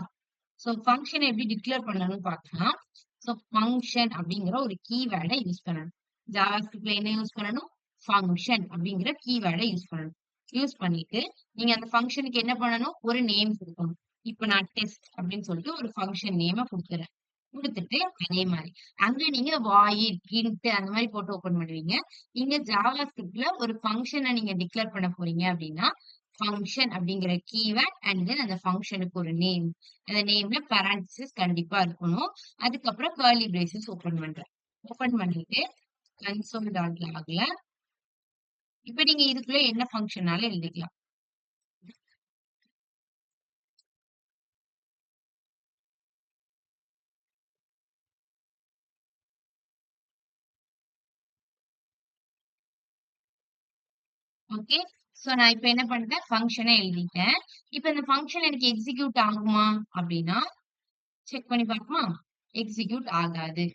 சோ ஃபங்ஷன் எப்படி டிக்ளேர் பண்ணணும்னு பார்க்கலாம். சோ ஃபங்ஷன் அப்படிங்கிற ஒரு கீவேர்டை யூஸ் பண்ணணும். ஜாவா ஸ்கிரிப்ட்ல என்ன யூஸ் பண்ணணும்? ஃபங்ஷன் அப்படிங்கிற கீவேர்டை யூஸ் பண்ணணும். யூஸ் பண்ணிட்டு நீங்க அந்த ஃபங்ஷனுக்கு என்ன பண்ணணும்? ஒரு நேம் கொடுக்கணும். இப்ப நான் டெஸ்ட் அப்படின்னு சொல்லிட்டு ஒரு ஃபங்ஷன் நேம கொடுத்துறேன். குடுத்துட்டு அதே மாரி அங்க நீங்க வாயிட், இன்ட் அந்த மாரி போட்டு ஓப்பன் பண்ணுவீங்க. இங்க ஜாவா ஸ்கிரிப்ட்ல ஒரு ஃபங்ஷன நீங்க டிக்ளேர் பண்ண போறீங்க அப்படின்னா, ஃபங்ஷன் அப்படிங்கிற கீவேர்ட் அண்ட் தென் அந்த ஃபங்ஷனுக்கு ஒரு நேம். அந்த நேம்ல பாரான்டிசிஸ் கண்டிப்பா இருக்கணும். அதுக்கப்புறம் கர்லி பிரேசஸ் ஓப்பன் பண்றேன். ஓப்பன் பண்ணிட்டு console.logல இப்ப நீங்க இதுக்குள்ள என்ன ஃபங்ஷனாலும் எழுதிக்கலாம். ஓகே. சோ நான் இப்ப என்ன பண்ணிட்டேன்? ஃபங்ஷன எழுதிட்டேன். இப்ப இந்த ஃபங்ஷன் எனக்கு எக்ஸிக்யூட் ஆகுமா? அப்படின்னா செக் பண்ணி பார்ப்போமா? எக்ஸிக்யூட் ஆகாது.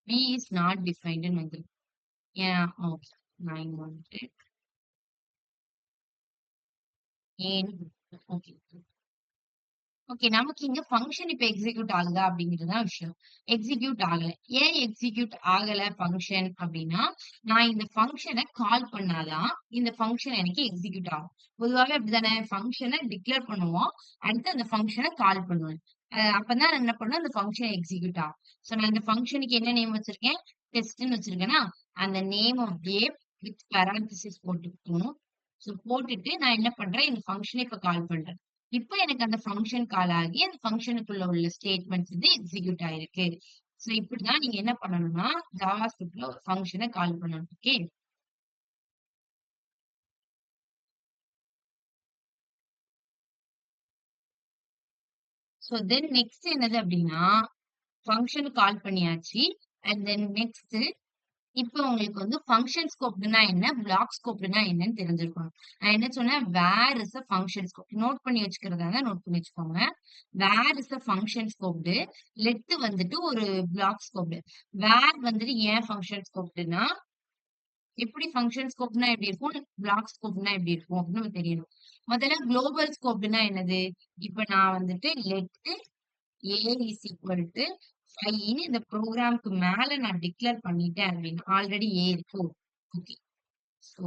B is not definedன்னு வந்துரும். ஏன்? ஓகே. நான் இங்க வந்துட்டு ஏன்னு ஓகே. ஓகே. நமக்கு இங்க ஃபங்ஷன் இப்ப எக்ஸிக்யூட் ஆகுதா அப்படிங்கிறது தான் விஷயம். எக்ஸிக்யூட் ஆகல. ஏன் எக்ஸிக்யூட் ஆகல ஃபங்ஷன் அப்படின்னா, நான் இந்த ஃபங்ஷன கால் பண்ணாதான் இந்த ஃபங்ஷன் எனக்கு எக்ஸிக்யூட் ஆகும். பொதுவாவே அப்படித்தானே? ஃபங்ஷன டிக்ளேர் பண்ணுவோம். அடுத்து அந்த ஃபங்ஷன கால் பண்ணுவேன். அப்பதான் நான் என்ன பண்ணுவேன்? அந்த ஃபங்ஷன் எக்ஸிக்யூட் ஆகும். சோ நான் இந்த ஃபங்ஷனுக்கு என்ன நேம் வச்சிருக்கேன்? டெஸ்ட்ன்னு வச்சிருக்கேனா, அந்த நேம் அப்படியே வித் பாரான்டிசிஸ் போட்டுக்கணும். சோ போட்டுட்டு நான் என்ன பண்றேன்? இந்த ஃபங்ஷன இப்ப கால் பண்றேன். இப்ப எனக்கு அந்த ஃபங்ஷன் கால் ஆகி, அந்த ஃபங்ஷனுக்குள்ள உள்ள ஸ்டேட்மெண்ட்ஸ் வந்து எக்ஸிக்யூட் ஆயிருக்கு. சோ இப்படிதான் நீங்க என்ன பண்ணணும்னா, ஜாவா ஸ்கிரிப்ட்ல ஒரு ஃபங்ஷன கால் பண்ணணும். ஓகே. சோ தென் நெக்ஸ்ட் என்னது அப்படின்னா, ஃபங்ஷன் கால் பண்ணியாச்சு. அண்ட் தென் நெக்ஸ்ட் இப்ப உங்களுக்கு வந்து ஃபங்ஷன் ஸ்கோப்டுனா என்ன? பிளாக் ஸ்கோப்டுனா என்னன்னு தெரிஞ்சிருக்கணும். நான் என்ன சொன்னேன்? Where is a function scope. Note பண்ணி வச்சுக்கிறதா இருந்தா நோட் பண்ணி வச்சுக்கோங்க. Where is a function scoped. Let வந்துட்டு ஒரு பிளாக் ஸ்கோப்டு. வேர் வந்துட்டு ஏன் ஃபங்ஷன் ஸ்கோப்டுனா, எப்படி ஃபங்ஷன் ஸ்கோப்னா எப்படி இருக்கும்? பிளாக் ஸ்கோப்னா எப்படி இருக்கும்? அப்படின்னு நமக்கு தெரியணும். முதல்ல குளோபல் ஸ்கோப்டுனா என்னது? இப்ப நான் வந்துட்டு let A is equal to 5ன்னு இந்த ப்ரோக்ராம்க்கு மேல நான் டிக்ளேர் பண்ணிட்டேன் அப்படின்னா, ஆல்ரெடி ஏ இருக்கு. ஓகே. சோ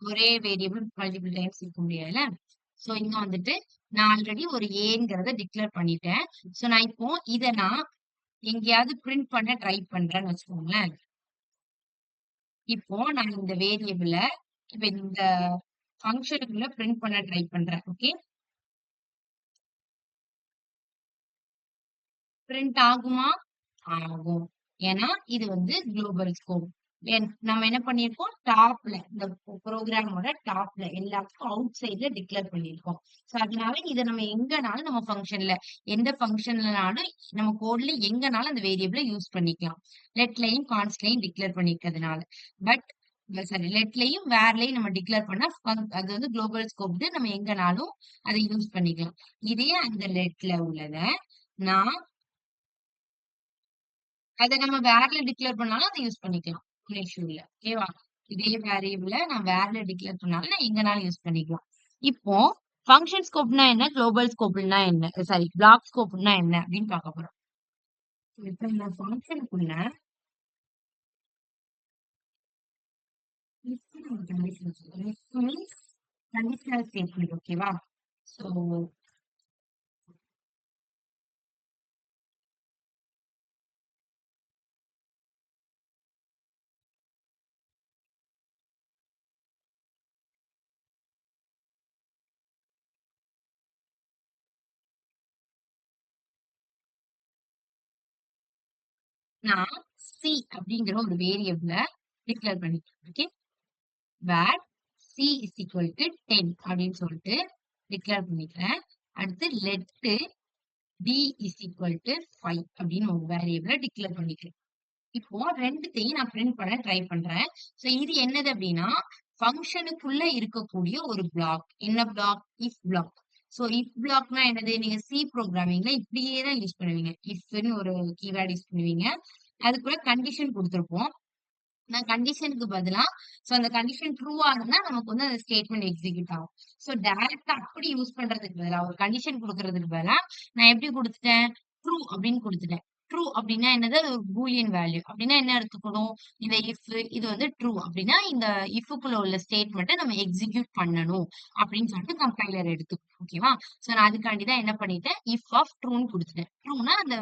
ஒரே வேரியபிள் மல்டிபிள் டைம்ஸ் இருக்க முடியாதுல்ல. சோ இங்க வந்துட்டு நான் ஆல்ரெடி ஒரு ஏங்கிறத டிக்ளேர் பண்ணிட்டேன். சோ நான் இப்போ இத நான் எங்கேயாவது பிரிண்ட் பண்ண ட்ரை பண்றேன்னு வச்சுக்கோங்களேன். இப்போ நான் இந்த வேரியபிள இப்ப இந்த ஃபங்ஷனுக்குள்ள பிரிண்ட் பண்ண ட்ரை பண்றேன். ஓகே. பிரிண்ட் ஆகுமா? ஆகும். ஏன்னா இது வந்து குளோபல் ஸ்கோப். நம்ம என்ன பண்ணியிருக்கோம்? டாப்ல இந்த ப்ரோக்ராமோட டாப்ல எல்லாத்துக்கும் அவுட் சைட்ல டிக்ளேர் பண்ணியிருக்கோம். சோ அதனால இத நம்ம எங்கனாலும் நம்ம ஃபங்ஷன்ல எந்த ஃபங்ஷன்லனாலும் நம்ம கோட்ல எங்கனாலும் அந்த வேரியபிள யூஸ் பண்ணிக்கலாம். லெட்லயும் கான்ஸ்ட்லயும் டிக்ளேர் பண்ணிருக்கிறதுனால. பட் சாரி லெட்லயும் வேர்லயும் நம்ம டிக்ளேர் பண்ணா அது வந்து குளோபல் ஸ்கோப்டு நம்ம எங்கனாலும் அதை யூஸ் பண்ணிக்கலாம். இதே அந்த லெட்ல உள்ளத நான் அத நம்ம வேர்ல டிக்ளேர் பண்ணாலும் அத யூஸ் பண்ணிக்கலாம். ஒண்ணும் இஷ்யூ இல்ல. ஓகேவா? இதே வேரியபிள நான் வேர்ல டிக்ளேர் பண்ணாலும் நான் எங்கனாலும் யூஸ் பண்ணிக்கலாம். இப்போ ஃபங்ஷன் ஸ்கோப்னா என்ன? குளோபல் ஸ்கோப்னா என்ன? சாரி பிளாக் ஸ்கோப்னா என்ன அப்படின்னு பார்க்க போறோம். இப்ப இந்த ஃபங்ஷனுக்குள்ள கண்டிஷனல் ஸ்டேட்மெண்ட் ஓகேவா? சோ நான் சி அப்படிங்கிற ஒரு வேரியபிள டிக்ளேர் பண்ணிக்கிறேன். Okay, where C is equal to 10 அப்படின்னு சொல்லிட்டு டிக்ளேர் பண்ணிக்கிறேன். அடுத்து let D is equal to 5 அப்படின்னு ஒரு வேரியபிள டிக்ளேர் பண்ணிக்கிறேன். இப்போ ரெண்டுத்தையும் நான் பிரிண்ட் பண்ண ட்ரை பண்றேன். சோ இது என்னது அப்படின்னா ஃபங்க்ஷனுக்குள்ள இருக்கக்கூடிய ஒரு பிளாக். என்ன block? If block. So if பிளாக்னா என்னது? நீங்க சி ப்ரோக்ராமிங்ல இப்படியே தான் யூஸ் பண்ணுவீங்க. இஃப்னு ஒரு கீவேர்ட் யூஸ் பண்ணுவீங்க. அதுக்குள்ள கண்டிஷன் கொடுத்திருப்போம். நான் கண்டிஷனுக்கு பதிலா அந்த கண்டிஷன் ட்ரூவா இருந்தா நமக்கு வந்து அந்த ஸ்டேட்மெண்ட் எக்ஸிக்யூட் ஆகும். சோ டைரக்டா அப்படி யூஸ் பண்றதுக்கு பதிலா ஒரு கண்டிஷன் கொடுக்கறதுக்கு பதிலா நான் எப்படி கொடுத்துட்டேன்? ட்ரூ அப்படின்னு கொடுத்துட்டேன். ட்ரூ அப்படின்னா என்னது? அது ஒரு பூலியன் வேல்யூ. அப்படின்னா என்ன எடுத்துக்கணும்? இந்த இஃப் இது வந்து ட்ரூ அப்படின்னா இந்த இஃப்க்குள்ள உள்ள ஸ்டேட்மெண்ட்டை நம்ம எக்ஸிக்யூட் பண்ணணும் அப்படின்னு சொல்லிட்டு கம்பைலர் எடுத்துக்கணும். ஓகேவா? சோ நான் அதுக்காண்டி தான் என்ன பண்ணிட்டேன்? இஃப் ஆஃப் ட்ரூன்னு கொடுத்துட்டேன். ட்ரூனா அந்த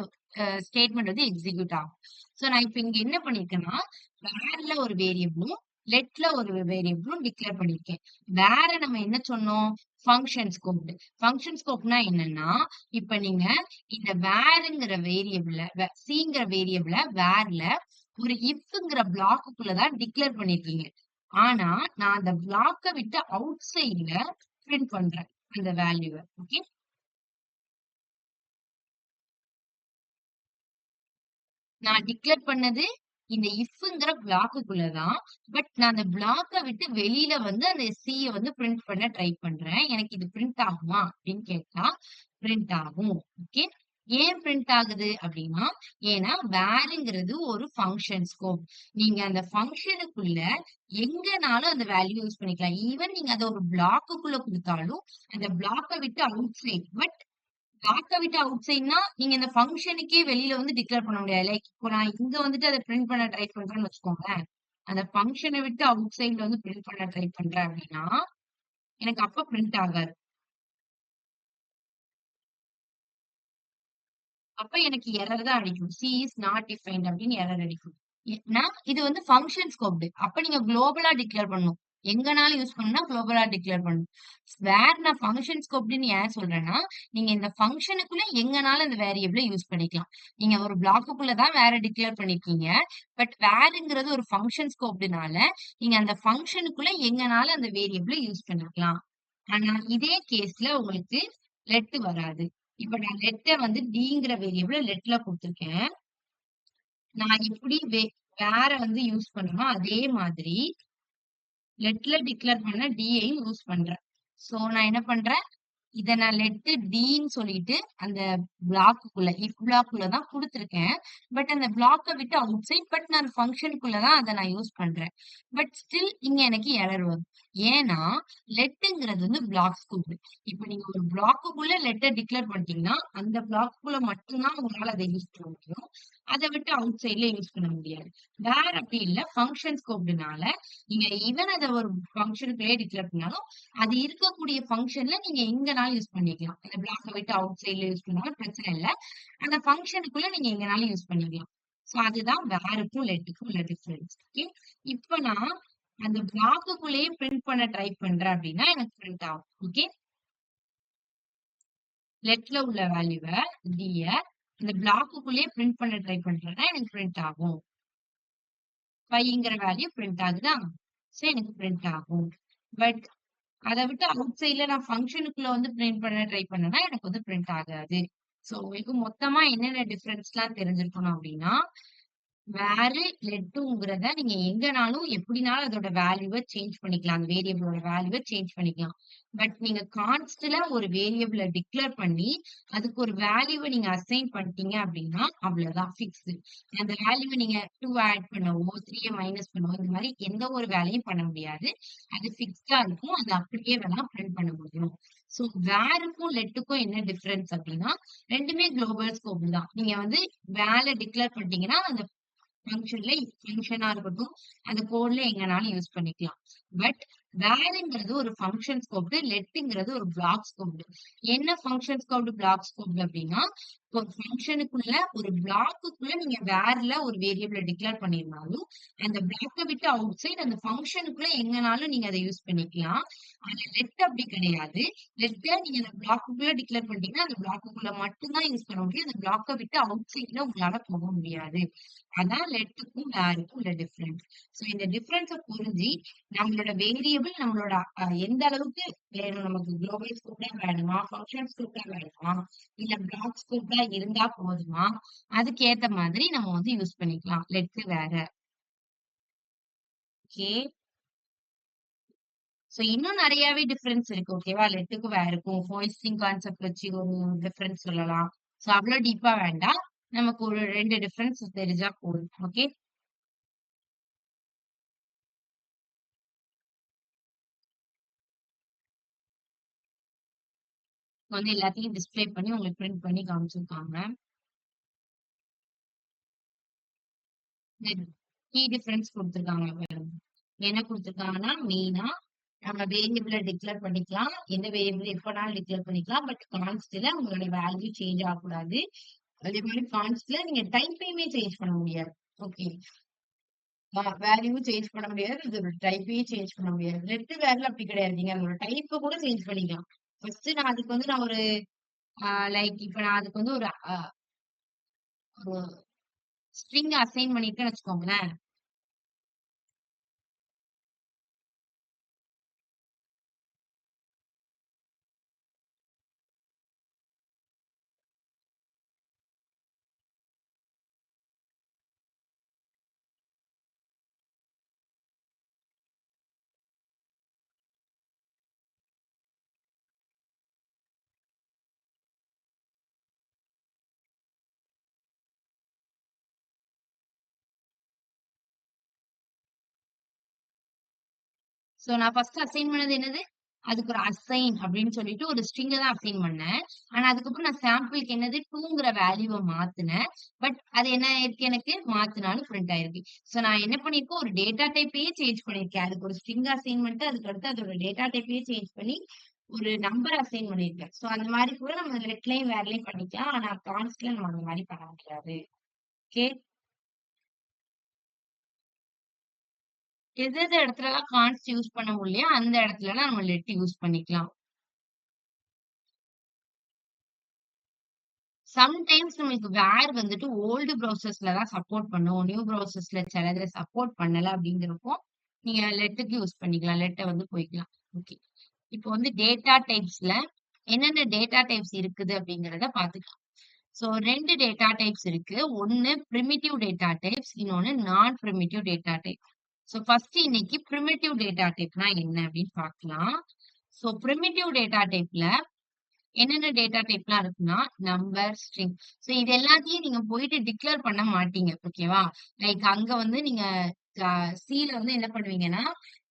ஸ்டேட்மெண்ட் வந்து எக்ஸிக்யூட் ஆகும். சோ நான் இப்ப இங்க என்ன பண்ணிருக்கேன்னா வேர்ல ஒரு வேரியபிளும் லெட்ல ஒரு வேரியபிளும் டிக்ளேர் பண்ணிருக்கேன். வேற நம்ம என்ன சொன்னோம்? Function scope. ஃபங்க்ஷன் ஸ்கோப்னா என்னன்னா இப்ப நீங்க இந்த வேர்ங்கிற வேரியபிள சிங்கிற வேரியபிள வேர்ல ஒரு இஃப்ங்கிற பிளாக்குள்ளதான் டிக்ளேர் பண்ணிருக்கீங்க. ஆனா நான் அந்த பிளாக்க விட்டு அவுட் சைட்ல பிரிண்ட் பண்றேன் அந்த வேல்யூவை. ஓகே, நான் டிக்ளேர் பண்ணது இந்த இஃப்ங்கிற பிளாக்குள்ளதான். பட் நான் அந்த பிளாக்க விட்டு வெளியில வந்து அந்த சியை வந்து பிரிண்ட் பண்ண ட்ரை பண்றேன். எனக்கு இது பிரிண்ட் ஆகுமா அப்படின்னு கேட்டா பிரிண்ட் ஆகும். ஓகே, ஏன் பிரிண்ட் ஆகுது அப்படின்னா ஏன்னா வேர்ங்கிறது ஒரு ஃபங்க்ஷன் ஸ்கோப். நீங்க அந்த ஃபங்க்ஷனுக்குள்ள எங்கனாலும் அந்த வேல்யூ யூஸ் பண்ணிக்கலாம். ஈவன் நீங்க அதை ஒரு பிளாக்குள்ள கொடுத்தாலும் அந்த பிளாக்க விட்டு அவுட் சைட். பட் பிளாக்க விட்டு அவுட் சைட்னா நீங்க இந்த ஃபங்க்ஷனுக்கே வெளியில வந்து டிக்ளேர் பண்ண முடியாது. லைக் இப்போ நான் இங்க வந்துட்டு அதை பிரிண்ட் பண்ண ட்ரை பண்றேன்னு வச்சுக்கோங்களேன். அந்த ஃபங்க்ஷனை விட்டு அவுட் சைட்ல வந்து பிரிண்ட் பண்ண ட்ரை பண்றேன் அப்படின்னா எனக்கு அப்ப பிரிண்ட் ஆகாது. அப்ப எனக்கு எரர் தான் அடிக்கும். சி இஸ் நாட் டிஃபைன்ட் அப்படின்னு எரர் அடிக்கும். இது வந்து ஃபங்க்ஷன் ஸ்கோப்டு. அப்ப நீங்க குளோபலா டிக்ளேர் பண்ணணும். எங்கனாலும் யூஸ் பண்ணா குளோபலா டிக்ளேர் பண்ணணும். வேர் நான் ஃபங்க்ஷன் ஸ்கோப்டுன்னு ஏன் சொல்றேன்னா நீங்க இந்த ஃபங்க்ஷனுக்குள்ள எங்கனாலும் அந்த வேரியபிளை யூஸ் பண்ணிக்கலாம். நீங்க ஒரு பிளாக்குக்குள்ள தான் வேற டிக்ளேர் பண்ணிருக்கீங்க. பட் வேர்ங்கிறது ஒரு ஃபங்க்ஷன் ஸ்கோப்டுனால நீங்க அந்த ஃபங்க்ஷனுக்குள்ள எங்கனாலும் அந்த வேரியபிளை யூஸ் பண்ணிக்கலாம். ஆனா இதே கேஸ்ல உங்களுக்கு லெட் வராது. இப்ப நான் லெட்ட வந்து டிங்கிற வேரியபிள லெட்ல கொடுத்திருக்கேன். நான் எப்படி வேற வந்து யூஸ் பண்றேனோ அதே மாதிரி லெட்ல டிக்ளேர் பண்ண டியையும் யூஸ் பண்றேன். சோ நான் என்ன பண்றேன்? இத நான் லெட் டின்னு சொல்லிட்டு அந்த பிளாக்குள்ள இஃப் பிளாக்குள்ள தான் கொடுத்திருக்கேன். பட் அந்த பிளாக்க விட்டு அவுட் சைட். பட் நான் ஃபங்க்ஷனுக்குள்ள தான் அதை நான் யூஸ் பண்றேன். பட் ஸ்டில் இங்க எனக்கு எரர் வரும். ஏன்னா லெட்ங்கிறது வந்து பிளாக் ஸ்கோப். இப்ப நீங்க ஒரு பிளாக்குள்ள லெட்டர் டிக்ளேர் பண்ணிட்டீங்கன்னா அந்த பிளாக்குள்ள மட்டும்தான் உங்களால அதை யூஸ் பண்ண முடியும். அதை விட்டு அவுட் சைட்ல யூஸ் பண்ண முடியாது. வேற அப்படி இல்ல ஃபங்க்ஷன் ஸ்கோப்னால நீங்க ஈவன் அதை ஒரு ஃபங்க்ஷனுக்குள்ளே டிக்ளேர் பண்ணாலும் அது இருக்கக்கூடிய ஃபங்க்ஷன்ல நீங்க எங்கனாலும் யூஸ் பண்ணிக்கலாம். அந்த பிளாக்க விட்டு அவுட் சைட்ல யூஸ் பண்ணாலும் பிரச்சனை இல்ல. அந்த ஃபங்க்ஷனுக்குள்ள நீங்க எங்கனாலும் யூஸ் பண்ணிக்கலாம். சோ அதுதான் வேருக்கும் லெட்டுக்கும் உள்ள டிஃபரன்ஸ். ஓகே, இப்ப நான் அந்த பிளாக்குள்ளேயே பிரிண்ட் பண்ண ட்ரை பண்றேன் அப்படின்னா எனக்கு பிரிண்ட் ஆகும். ஓகே, லெட்ல உள்ள வேல்யூவை டிய இந்த பிளாக்குள்ளேயே பிரிண்ட் பண்ண ட்ரை பண்றேன்னா எனக்கு பிரிண்ட் ஆகும். 5ங்கிற வேல்யூ பிரிண்ட் ஆகுதா? சோ எனக்கு பிரிண்ட் ஆகும். பட் அதை விட்டு அவுட் சைட்ல நான் ஃபங்க்ஷனுக்குள்ள வந்து பிரிண்ட் பண்ண ட்ரை பண்ணேன்னா எனக்கு வந்து பிரிண்ட் ஆகாது. சோ உங்களுக்கு மொத்தமா என்னென்ன டிஃபரன்ஸ் எல்லாம் தெரிஞ்சிருக்கணும் அப்படின்னா வேறு லெட்டுங்கிறத நீங்க எங்கனாலும் எப்படினாலும் அதோட வேல்யூவை சேஞ்ச் பண்ணிக்கலாம். அந்த வேரியபிளோட வேல்யூவை சேஞ்ச் பண்ணிக்கலாம். பட் நீங்க கான்ஸ்ட்ல ஒரு வேரியபிளை டிக்ளேர் பண்ணி அதுக்கு ஒரு வேல்யூவை நீங்க அசைன் பண்ணிட்டீங்க அப்படின்னா அவ்வளவுதான் ஃபிக்ஸ்டு. அந்த வேல்யூவை நீங்க 2 ஆட் பண்ணவோ 3 மைனஸ் பண்ணவோ இந்த மாதிரி எந்த ஒரு வேலையும் பண்ண முடியாது. அது ஃபிக்ஸ்டா இருக்கும். அது அப்படியே வேணா பிரிண்ட் பண்ண முடியும். சோ வேருக்கும் லெட்டுக்கும் என்ன டிஃபரன்ஸ் அப்படின்னா ரெண்டுமே குளோபல் ஸ்கோப் தான். நீங்க வந்து வேலை டிக்ளேர் பண்ணிட்டீங்கன்னா அந்த ஃபங்க்ஷனா இருக்கட்டும் அந்த கோட்ல எங்கனாலும் யூஸ் பண்ணிக்கலாம். பட் வேர்ங்கிறது ஒரு ஃபங்க்ஷன் ஸ்கோப், லெட்ங்கிறது ஒரு பிளாக் ஸ்கோப். என்ன ஃபங்க்ஷன் ஸ்கோப் பிளாக் ஸ்கோப் அப்படின்னா ஒரு ஃபங்ஷனுக்குள்ள ஒரு பிளாக்குக்குள்ள நீங்க வேர்ல ஒரு வேரியபிள டிக்ளேர் பண்ணியிருந்தாலும், அந்த பிளாக்க விட்டு அவுட் சைட் அந்த ஃபங்ஷனுக்குள்ள எங்கனாலும் நீங்க அத யூஸ் பண்ணிக்கலாம். ஆனா லெட் அப்படி கிடையாது. லெட்ட நீங்க அந்த பிளாக்குக்குள்ள டிக்ளேர் பண்ணிட்டீங்கன்னா, அந்த பிளாக்குக்குள்ள மட்டும் தான் யூஸ் பண்ண முடியும். அந்த பிளாக்க விட்டு அவுட் சைட்ல உங்களால போக முடியாது. அதான் லெட்டுக்கும் வேர்க்கும் உள்ள டிஃபரன்ஸ். சோ இந்த டிஃபரன்ஸ புரிஞ்சு நம்மளோட வேரியபிள் நம்மளோட எந்த அளவுக்கு வேணும், நமக்கு குளோபல் ஸ்கோப்ல வேணுமா, ஃபங்ஷன் ஸ்கோப்ல வேணுமா, இல்ல பிளாக் ஸ்கோப்ல இருந்தா போதுமா, அதுக்கேத்த மாதிரி நம்ம வந்து யூஸ் பண்ணிக்கலாம். லெட் வேற. ஓகே. சோ இன்னும் நிறையவே டிஃபரன்ஸ் இருக்கு. ஓகேவா? லெட்டுக்கும் வேருக்கும் ஹோஸ்டிங் கான்செப்ட் வச்சு ஒரு டிஃபரன்ஸ் சொல்லலாம். சோ அவ்வளவு டீப்பா வேண்டாம். நமக்கு ஒரு 2 டிஃபரன்ஸ் தெரிஞ்சா போதும். ஓகே. வந்து எல்லாத்தையும் டிஸ்ப்ளே பண்ணி உங்களுக்கு பிரிண்ட் பண்ணி காமிச்சிருக்காங்க. கீ டிஃபரன்ஸ் குடுத்திருக்காங்க பாருங்க. என்ன குடுத்திருக்காங்கன்னா, மெயினா நம்ம வேரியபிள டிக்ளேர் பண்ணிக்கலாம். எந்த வேரியபிள் எப்பனாலும் டிக்ளேர் பண்ணிக்கலாம். பட் கான்ஸ்ட்ல உங்களோட வேல்யூ சேஞ்ச் ஆகக்கூடாது. அதே மாதிரி கான்ஸ்ட்ல நீங்க டைப்பையுமே சேஞ்ச் பண்ண முடியாது. ஓகே. வேல்யூவும் சேஞ்ச் பண்ண முடியாது. இதோட டைப்பையும் சேஞ்ச் பண்ண முடியாது. லெட் வேர்ல அப்படி கிடையாது. நீங்க அதோட டைப்ப கூட சேஞ்ச் பண்ணிக்கலாம். ஃபர்ஸ்ட் நான் அதுக்கு வந்து நான் ஒரு லைக் இப்ப நான் அதுக்கு வந்து ஒரு ஸ்ட்ரிங் அசைன் பண்ணிட்டேன்னு வச்சுக்கோங்களேன். சோ நான் ஃபர்ஸ்ட் அசைன் பண்ணது என்னது? அதுக்கு ஒரு அசைன் அப்படின்னு சொல்லிட்டு ஒரு ஸ்ட்ரிங்க தான் அசைன் பண்ணேன். ஆனா அதுக்கப்புறம் நான் சாம்பிளுக்கு என்னது 2ங்கிற வேல்யூவ மாத்துனேன். பட் அது என்ன ஆயிருக்கு, எனக்கு மாத்துனாலும் பிரிண்ட் ஆயிருக்கு. சோ நான் என்ன பண்ணிருக்கேன், ஒரு டேட்டா டைப்பையே சேஞ்ச் பண்ணிருக்கேன். அதுக்கு ஒரு ஸ்ட்ரிங் அசைன் பண்ணிட்டு அதுக்கு அடுத்து அதோட டேட்டா டைப்பையே சேஞ்ச் பண்ணி ஒரு நம்பர் அசைன் பண்ணிருக்கேன். சோ அந்த மாதிரி கூட நம்ம லெட்லயும் வேர்லயும் பண்ணிக்கலாம். ஆனா கான்ஸ்ட்ல நம்ம அந்த மாதிரி பண்ண முடியாது. ஓகே. எது எது இடத்துலலாம் கான்ஸ்ட் யூஸ் பண்ண முடியலையோ அந்த இடத்துலலாம் நம்ம லெட் யூஸ் பண்ணிக்கலாம். சம்டைம்ஸ் நம்மளுக்கு வேர் வந்துட்டு ஓல்டு ப்ரௌசர்ஸ்ல தான் சப்போர்ட் பண்ணும். நியூ ப்ரௌசர்ஸ்ல சிலதுல சப்போர்ட் பண்ணல அப்படிங்கிறப்போ, நீங்க லெட்டுக்கு யூஸ் பண்ணிக்கலாம். லெட்ட வந்து போய்க்கலாம். ஓகே. இப்போ வந்து டேட்டா டைப்ஸ்ல என்னென்ன டேட்டா டைப்ஸ் இருக்குது அப்படிங்கிறத பார்த்துக்கலாம். ஸோ 2 டேட்டா டைப்ஸ் இருக்கு. ஒண்ணு பிரிமிட்டிவ் டேட்டா டைப்ஸ், இன்னொன்னு நான் primitive data type. So first இன்னைக்கு பிரிமிட்டிவ் டேட்டா டைப்னா என்ன அப்படின்னு பார்க்கலாம். ஸோ பிரிமிட்டிவ் டேட்டா டைப்ல என்னென்ன டேட்டா டைப்லாம் இருக்குன்னா, நம்பர், ஸ்ட்ரிங். சோ இது எல்லாத்தையும் நீங்க போயிட்டு டிக்ளேர் பண்ண மாட்டீங்க. ஓகேவா? லைக் அங்க வந்து நீங்க அ சில வந்து என்ன பண்ணுவீங்கன்னா,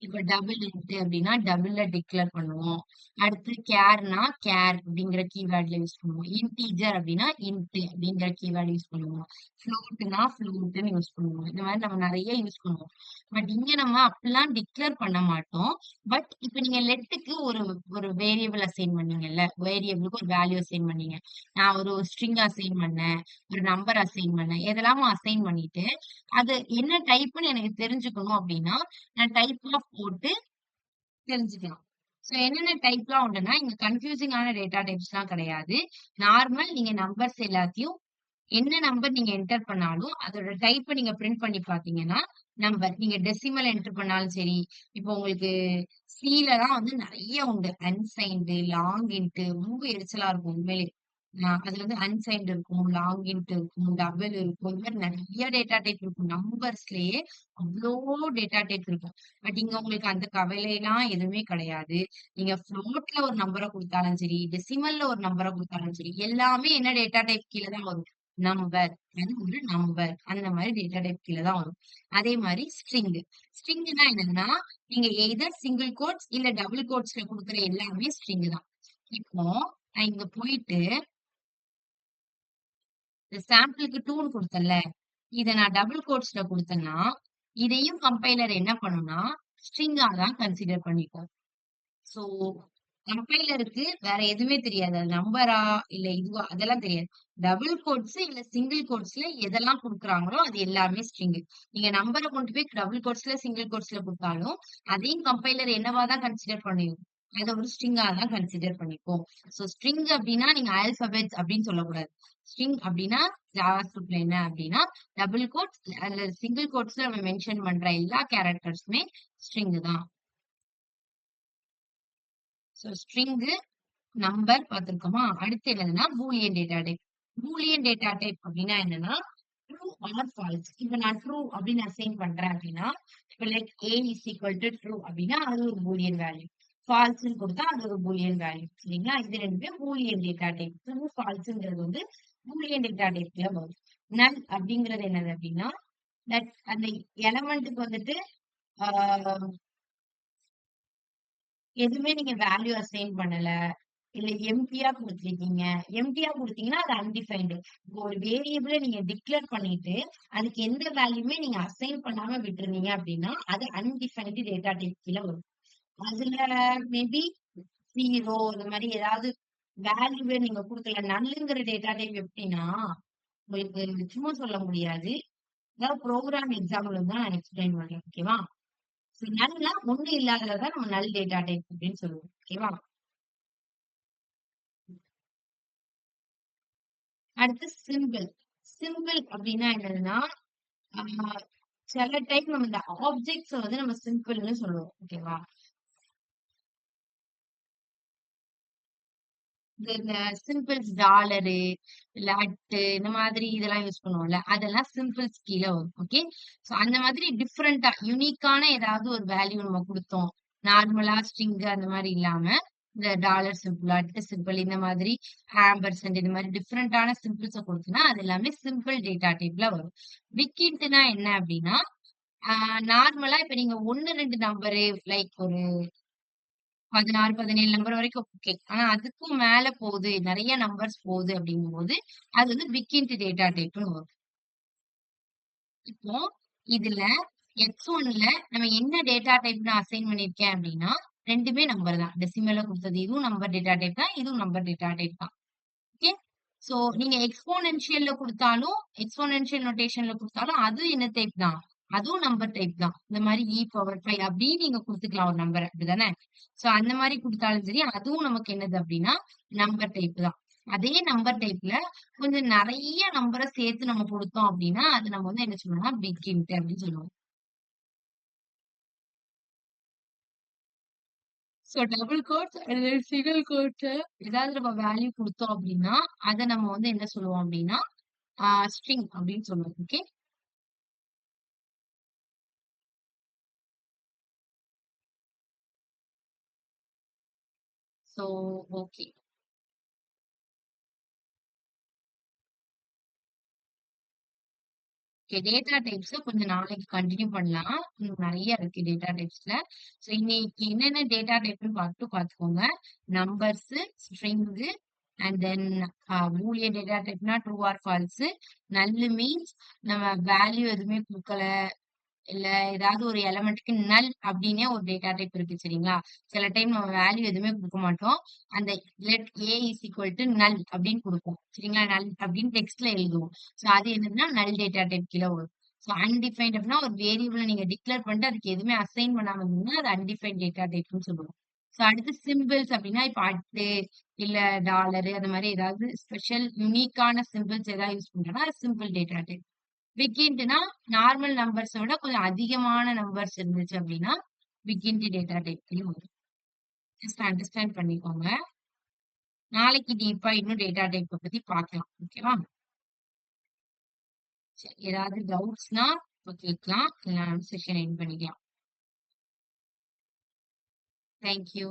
இப்ப டபுள் இன்ட் அப்படின்னா டபுள்ல டிக்ளேர் பண்ணுவோம். அடுத்து கேர்னா கேர் அப்படிங்கிற கீவேர்ட்ல யூஸ் பண்ணுவோம். இன்டிஜர் அப்படின்னா இன்ட் அப்படிங்கிற கீவேர்ட் யூஸ் பண்ணுவோம். ஃப்ளோட்னா ஃப்ளோட்ன்னு யூஸ் பண்ணுவோம். இந்த மாதிரி நம்ம நெறைய யூஸ் பண்ணுவோம். பட் இங்க நம்ம அப்படிலாம் டிக்ளேர் பண்ண மாட்டோம். பட் இப்ப நீங்க லெட்டுக்கு ஒரு ஒரு வேரியபிள் அசைன் பண்ணீங்கல்ல, வேரியபிளுக்கு ஒரு வேல்யூ அசைன் பண்ணீங்க. நான் ஒரு ஸ்ட்ரிங் அசைன் பண்ணேன், ஒரு நம்பர் அசைன் பண்ணேன். எதெல்லாமோ அசைன் பண்ணிட்டு, அது என்ன டைப்ன்னு எனக்கு தெரிஞ்சுக்கணும் அப்படின்னா, நான் டைப் ஆஃப் போட்டு தெரிஞ்சுக்கலாம். சோ என்னென்ன டைப்லாம் உண்டுன்னா, இங்க கன்ஃப்யூசிங்கான டேட்டா டைப்ஸ்லாம் கிடையாது. நார்மல் நீங்க நம்பர்ஸ் எல்லாத்தையும் என்ன நம்பர் நீங்க என்டர் பண்ணாலும், அதோட டைப்ப நீங்க பிரிண்ட் பண்ணி பார்த்தீங்கன்னா, நம்பர். நீங்க டெசிமல் என்டர் பண்ணாலும் சரி, இப்போ உங்களுக்கு சில தான் வந்து நெறைய உண்டு. அன்சைன்டு, லாங் இன்ட் ரொம்ப எரிச்சலா இருக்கும் உண்மையிலே. அதுல வந்து அன்சைன்டு இருக்கும், லாங் இன்ட் இருக்கும், டபுள் இருக்கும். இந்த மாரி நெறைய டேட்டா டைப் இருக்கும். நம்பர்ஸ்லயே அவ்ளோ டேட்டா டைப் இருக்கும். பட் இங்க உங்களுக்கு அந்த கவலைலாம் எதுவுமே கிடையாது. நீங்க ஃப்ளோட்ல ஒரு நம்பர குடுத்தாலும் சரி, டெசிமல்ல ஒரு நம்பர குடுத்தாலும் சரி, எல்லாமே என்ன டேட்டா டைப் கீழ தான் வரும். நம்பர். அது ஒரு நம்பர். அந்த மாரி டேட்டா டைப் கீழ தான் வரும். அதே மாரி ஸ்ட்ரிங். ஸ்ட்ரிங்னா என்னன்னா, நீங்க எய்தர் சிங்கிள் கோட்ஸ் இல்ல டபுள் கோட்ஸ்ல குடுக்குற எல்லாமே ஸ்ட்ரிங் தான். இப்போ நான் இங்க போயிட்டு இந்த சாம்பிளுக்கு 2ன்னு குடுத்தேன்ல, இத நான் டபுள் கோட்ஸ்ல குடுத்தேன்னா, இதையும் கம்பைலர் என்ன பண்ணும்னா, ஸ்ட்ரிங்கா தான் கன்சிடர் பண்ணிக்கும். சோ கம்பைலருக்கு வேற எதுவுமே தெரியாது. அது நம்பரா இல்ல இதுவா அதெல்லாம் தெரியாது. டபுள் கோட்ஸ் இல்ல சிங்கிள் கோட்ஸ்ல எதெல்லாம் குடுக்குறாங்களோ அது எல்லாமே ஸ்ட்ரிங். நீங்க நம்பர கொண்டு போய் டபுள் கோட்ஸ்ல, சிங்கிள் கோட்ஸ்ல குடுத்தாலும், அதையும் கம்பைலர் என்னவா தான் கன்சிடர் பண்ணிக்கும். அத ஒரு ஸ்ட்ரிங்கா தான் கன்சிடர் பண்ணிக்கும். சோ ஸ்ட்ரிங் அப்டின்னா நீங்க ஆல்பபெட்ஸ் அப்டின்னு சொல்லக்கூடாது. ஸ்ட்ரிங் அப்டின்னா ஜாவாஸ்கிரிப்ட்ல என்ன அப்டின்னா, டபுள் கோட்ஸ் அல்லது சிங்கிள் கோட்ஸ்ல நம்ம மென்ஷன் பண்ற எல்லா கேரக்டர்ஸுமே ஸ்ட்ரிங் தான். சோ ஸ்ட்ரிங்கு நம்பர் பார்த்திருக்கோமா? அடுத்து என்னதுன்னா boolean data type. Boolean data type அப்படின்னா என்னன்னா ட்ரூ ஆர் ஃபால்ஸ். இப்ப நான் ட்ரூ அப்படின்னு அசைன் பண்றேன் அப்படின்னா, இப்ப like A is equal to true அப்படின்னா அது ஒரு பூலியன் வேல்யூ. ஃபால்ஸ்ன்னு கொடுத்தா அது ஒரு பூலியன் வேல்யூ. சரிங்களா? இது ரெண்டுமே பூலியன் டேட்டா டைப். ட்ரூ ஃபால்ஸ்ங்கிறது வந்து பூலியன் டேட்டா டைப்ல வரும். நல் அப்படிங்கிறது என்னது அப்படின்னா, தட் அந்த எலமெண்ட்டுக்கு வந்துட்டு ஆஹ் எதுவுமே நீங்க வேல்யூ அசைன் பண்ணல. இல்ல எம்ப்டியா குடுத்திருக்கீங்க. எம்ப்டியா குடுத்தீங்கன்னா அது அன்டிஃபைன்டு. ஒரு வேரியபிள நீங்க டிக்ளேர் பண்ணிட்டு, அதுக்கு எந்த வேல்யூமே நீங்க அசைன் பண்ணாம விட்டுருந்தீங்க அப்படின்னா, அது அன்டிஃபைன்டு டேட்டா டைப் கீழ வரும். அதுல மேபி 0 இந்த மாரி ஏதாவது வேல்யூவே நீங்க குடுக்கல. நல்லுங்கிற டேட்டா டைப் எப்படின்னா, உங்களுக்கு சும்மா சொல்ல முடியாது. அதாவது ப்ரோகிராம் எக்ஸாம்பிள் தான் நான் எக்ஸ்பிளைன் பண்றேன். ஓகேவா? சோ நல்னா ஒண்ணும் இல்லாதத தான் நம்ம நல் டேட்டா டைப் அப்படின்னு சொல்லுவோம். ஓகேவா? அடுத்து சிம்பிள். சிம்பிள் அப்படின்னா என்னதுன்னா, ஆ சில டைம் நம்ம இந்த ஆப்ஜெக்ட்ஸ வந்து நம்ம சிம்பிள்ன்னு சொல்லுவோம். ஓகேவா? இந்த சிம்பிள்ஸ் டாலரு, இல்ல அட்டு இந்த மாதிரி இதெல்லாம் யூஸ் பண்ணுவோம்ல. அதெல்லாம் சிம்பிள்ஸ் கீழ வரும். ஓகே. சோ அந்த மாதிரி டிஃபரெண்ட்டா யூனிக்கான ஏதாவது ஒரு வேல்யூ நம்ம குடுத்தோம். நார்மலா ஸ்ட்ரிங் அந்த மாரி இல்லாம, இந்த டாலர் சிம்பிள், அட்டு சிம்பிள் இந்த மாதிரி ஆம்பர்சாண்ட் இந்த மாரி டிஃபரெண்ட்டான சிம்பிள்ஸ குடுத்தோம்னா, அது எல்லாமே சிம்பிள் டேட்டா டைப்ல வரும். பிக் இன்ட்னா என்ன அப்டின்னா, ஆ நார்மலா இப்ப நீங்க 1, 2 நம்பரு லைக் ஒரு 16, 17 நம்பர் வரைக்கும் ஓகே. ஆனா அதுக்கும் மேல போகுது, நெறைய நம்பர்ஸ் போகுது அப்படிங்கும்போது, அது வந்து பிக் இன்ட் டேட்டா டைப்ன்னு வரும். இப்போ இதுல X1ல நம்ம என்ன டேட்டா டைப் நான் அசைன் பண்ணியிருக்கேன் அப்படின்னா, 2மே நம்பர் தான். டெசிமல்ல குடுத்தது இதுவும் நம்பர் டேட்டா டைப் தான். இதுவும் நம்பர் டேட்டா டைப் தான். ஓகே. சோ நீங்க எக்ஸ்போனென்ஷியல்ல குடுத்தாலும், எக்ஸ்போனென்ஷியல் நோட்டேஷன்ல குடுத்தாலும் அது என்ன டைப் தான்? அதுவும் நம்பர் டைப் தான். இந்த மாரி பவர் 5 அப்படின்னு நீங்க குடுத்துக்கலாம் ஒரு நம்பர. அப்படிதானே? சோ அந்த மாரி குடுத்தாலும் சரி, அதுவும் நமக்கு என்னது அப்படின்னா, நம்பர் டைப் தான். அதே நம்பர் டைப்ல கொஞ்சம் நெறைய நம்பர சேர்த்து நம்ம குடுத்தோம் அப்படின்னா, அது நம்ம வந்து என்ன சொல்லுவோம்னா, பிக் இன்ட் அப்படின்னு சொல்லுவோம். சோ டபுள் கோட்ஸ் அல்லது சிங்கிள் கோட்ஸ் ஏதாவது நம்ம வேல்யூ குடுத்தோம் அப்படின்னா, அத நம்ம வந்து என்ன சொல்லுவோம் அப்படின்னா, ஸ்ட்ரிங் அப்படின்னு சொல்லுவோம். Okay. So okay. Okay. Data டைப்ஸ்ல கொஞ்சம் நாளைக்கு கன்டின்யூ பண்ணலாம். இன்னும் நெறைய இருக்கு டேட்டா டைப்ஸ்ல. சோ இன்னைக்கு என்னென்ன டேட்டா டைப்ன்னு பாத்துக்கோங்க. Numbers, string and then boolean data டைப்னா true or false. Null means நம்ம வேல்யூ எதுவுமே குடுக்கல. இல்ல ஏதாவது ஒரு எலிமெண்ட்க்கு நல் அப்டின்னே ஒரு டேட்டா டைப் இருக்கு சரிங்களா? சில டைம் நம்ம வேல்யூ எதுவுமே குடுக்க மாட்டோம். அந்த let A is equal to null அப்டின்னு குடுப்போம். சரிங்களா? நல் அப்டின்னு டெக்ஸ்ட்ல எழுதுவோம். சோ அது என்னதுன்னா நல் டேட்டா டைப் கீழ வரும். சோ அன்டிஃபைன்ட் அப்டின்னா ஒரு வேரியபிள நீங்க டிக்ளேர் பண்ணிட்டு அதுக்கு எதுவுமே அசைன் பண்ணாம இருந்தீங்கன்னா, அது அன்டிஃபைன்ட் டேட்டா டைப்ன்னு சொல்லுவோம். சோ அடுத்து சிம்பிள்ஸ் அப்டின்னா இப்ப அட்டு, இல்ல டாலரு அந்த மாரி ஏதாவது ஸ்பெஷல் யூனிக்கான சிம்பிள்ஸ் ஏதாவது யூஸ் பண்றோம்னா, அது சிம்பிள் டேட்டா டைப். பிக்கின்ட்னா நார்மல் நம்பர்ஸ விட கொஞ்சம் அதிகமான நம்பர்ஸ் இருந்துச்சு அப்படின்னா, பிக்கின்ட் டேட்டா டைப்லயும் வரும். ஜஸ்ட் அண்டர்ஸ்டாண்ட் பண்ணிக்கோங்க. நாளைக்கு டீப்பா இன்னும் டேட்டா டைப்ப பத்தி பார்க்கலாம். ஓகேவா? சரி. ஏதாவது டவுட்ஸ்னா இப்ப கேட்கலாம். இல்ல செஷன் எண்ட் பண்ணிக்கலாம். Thank you.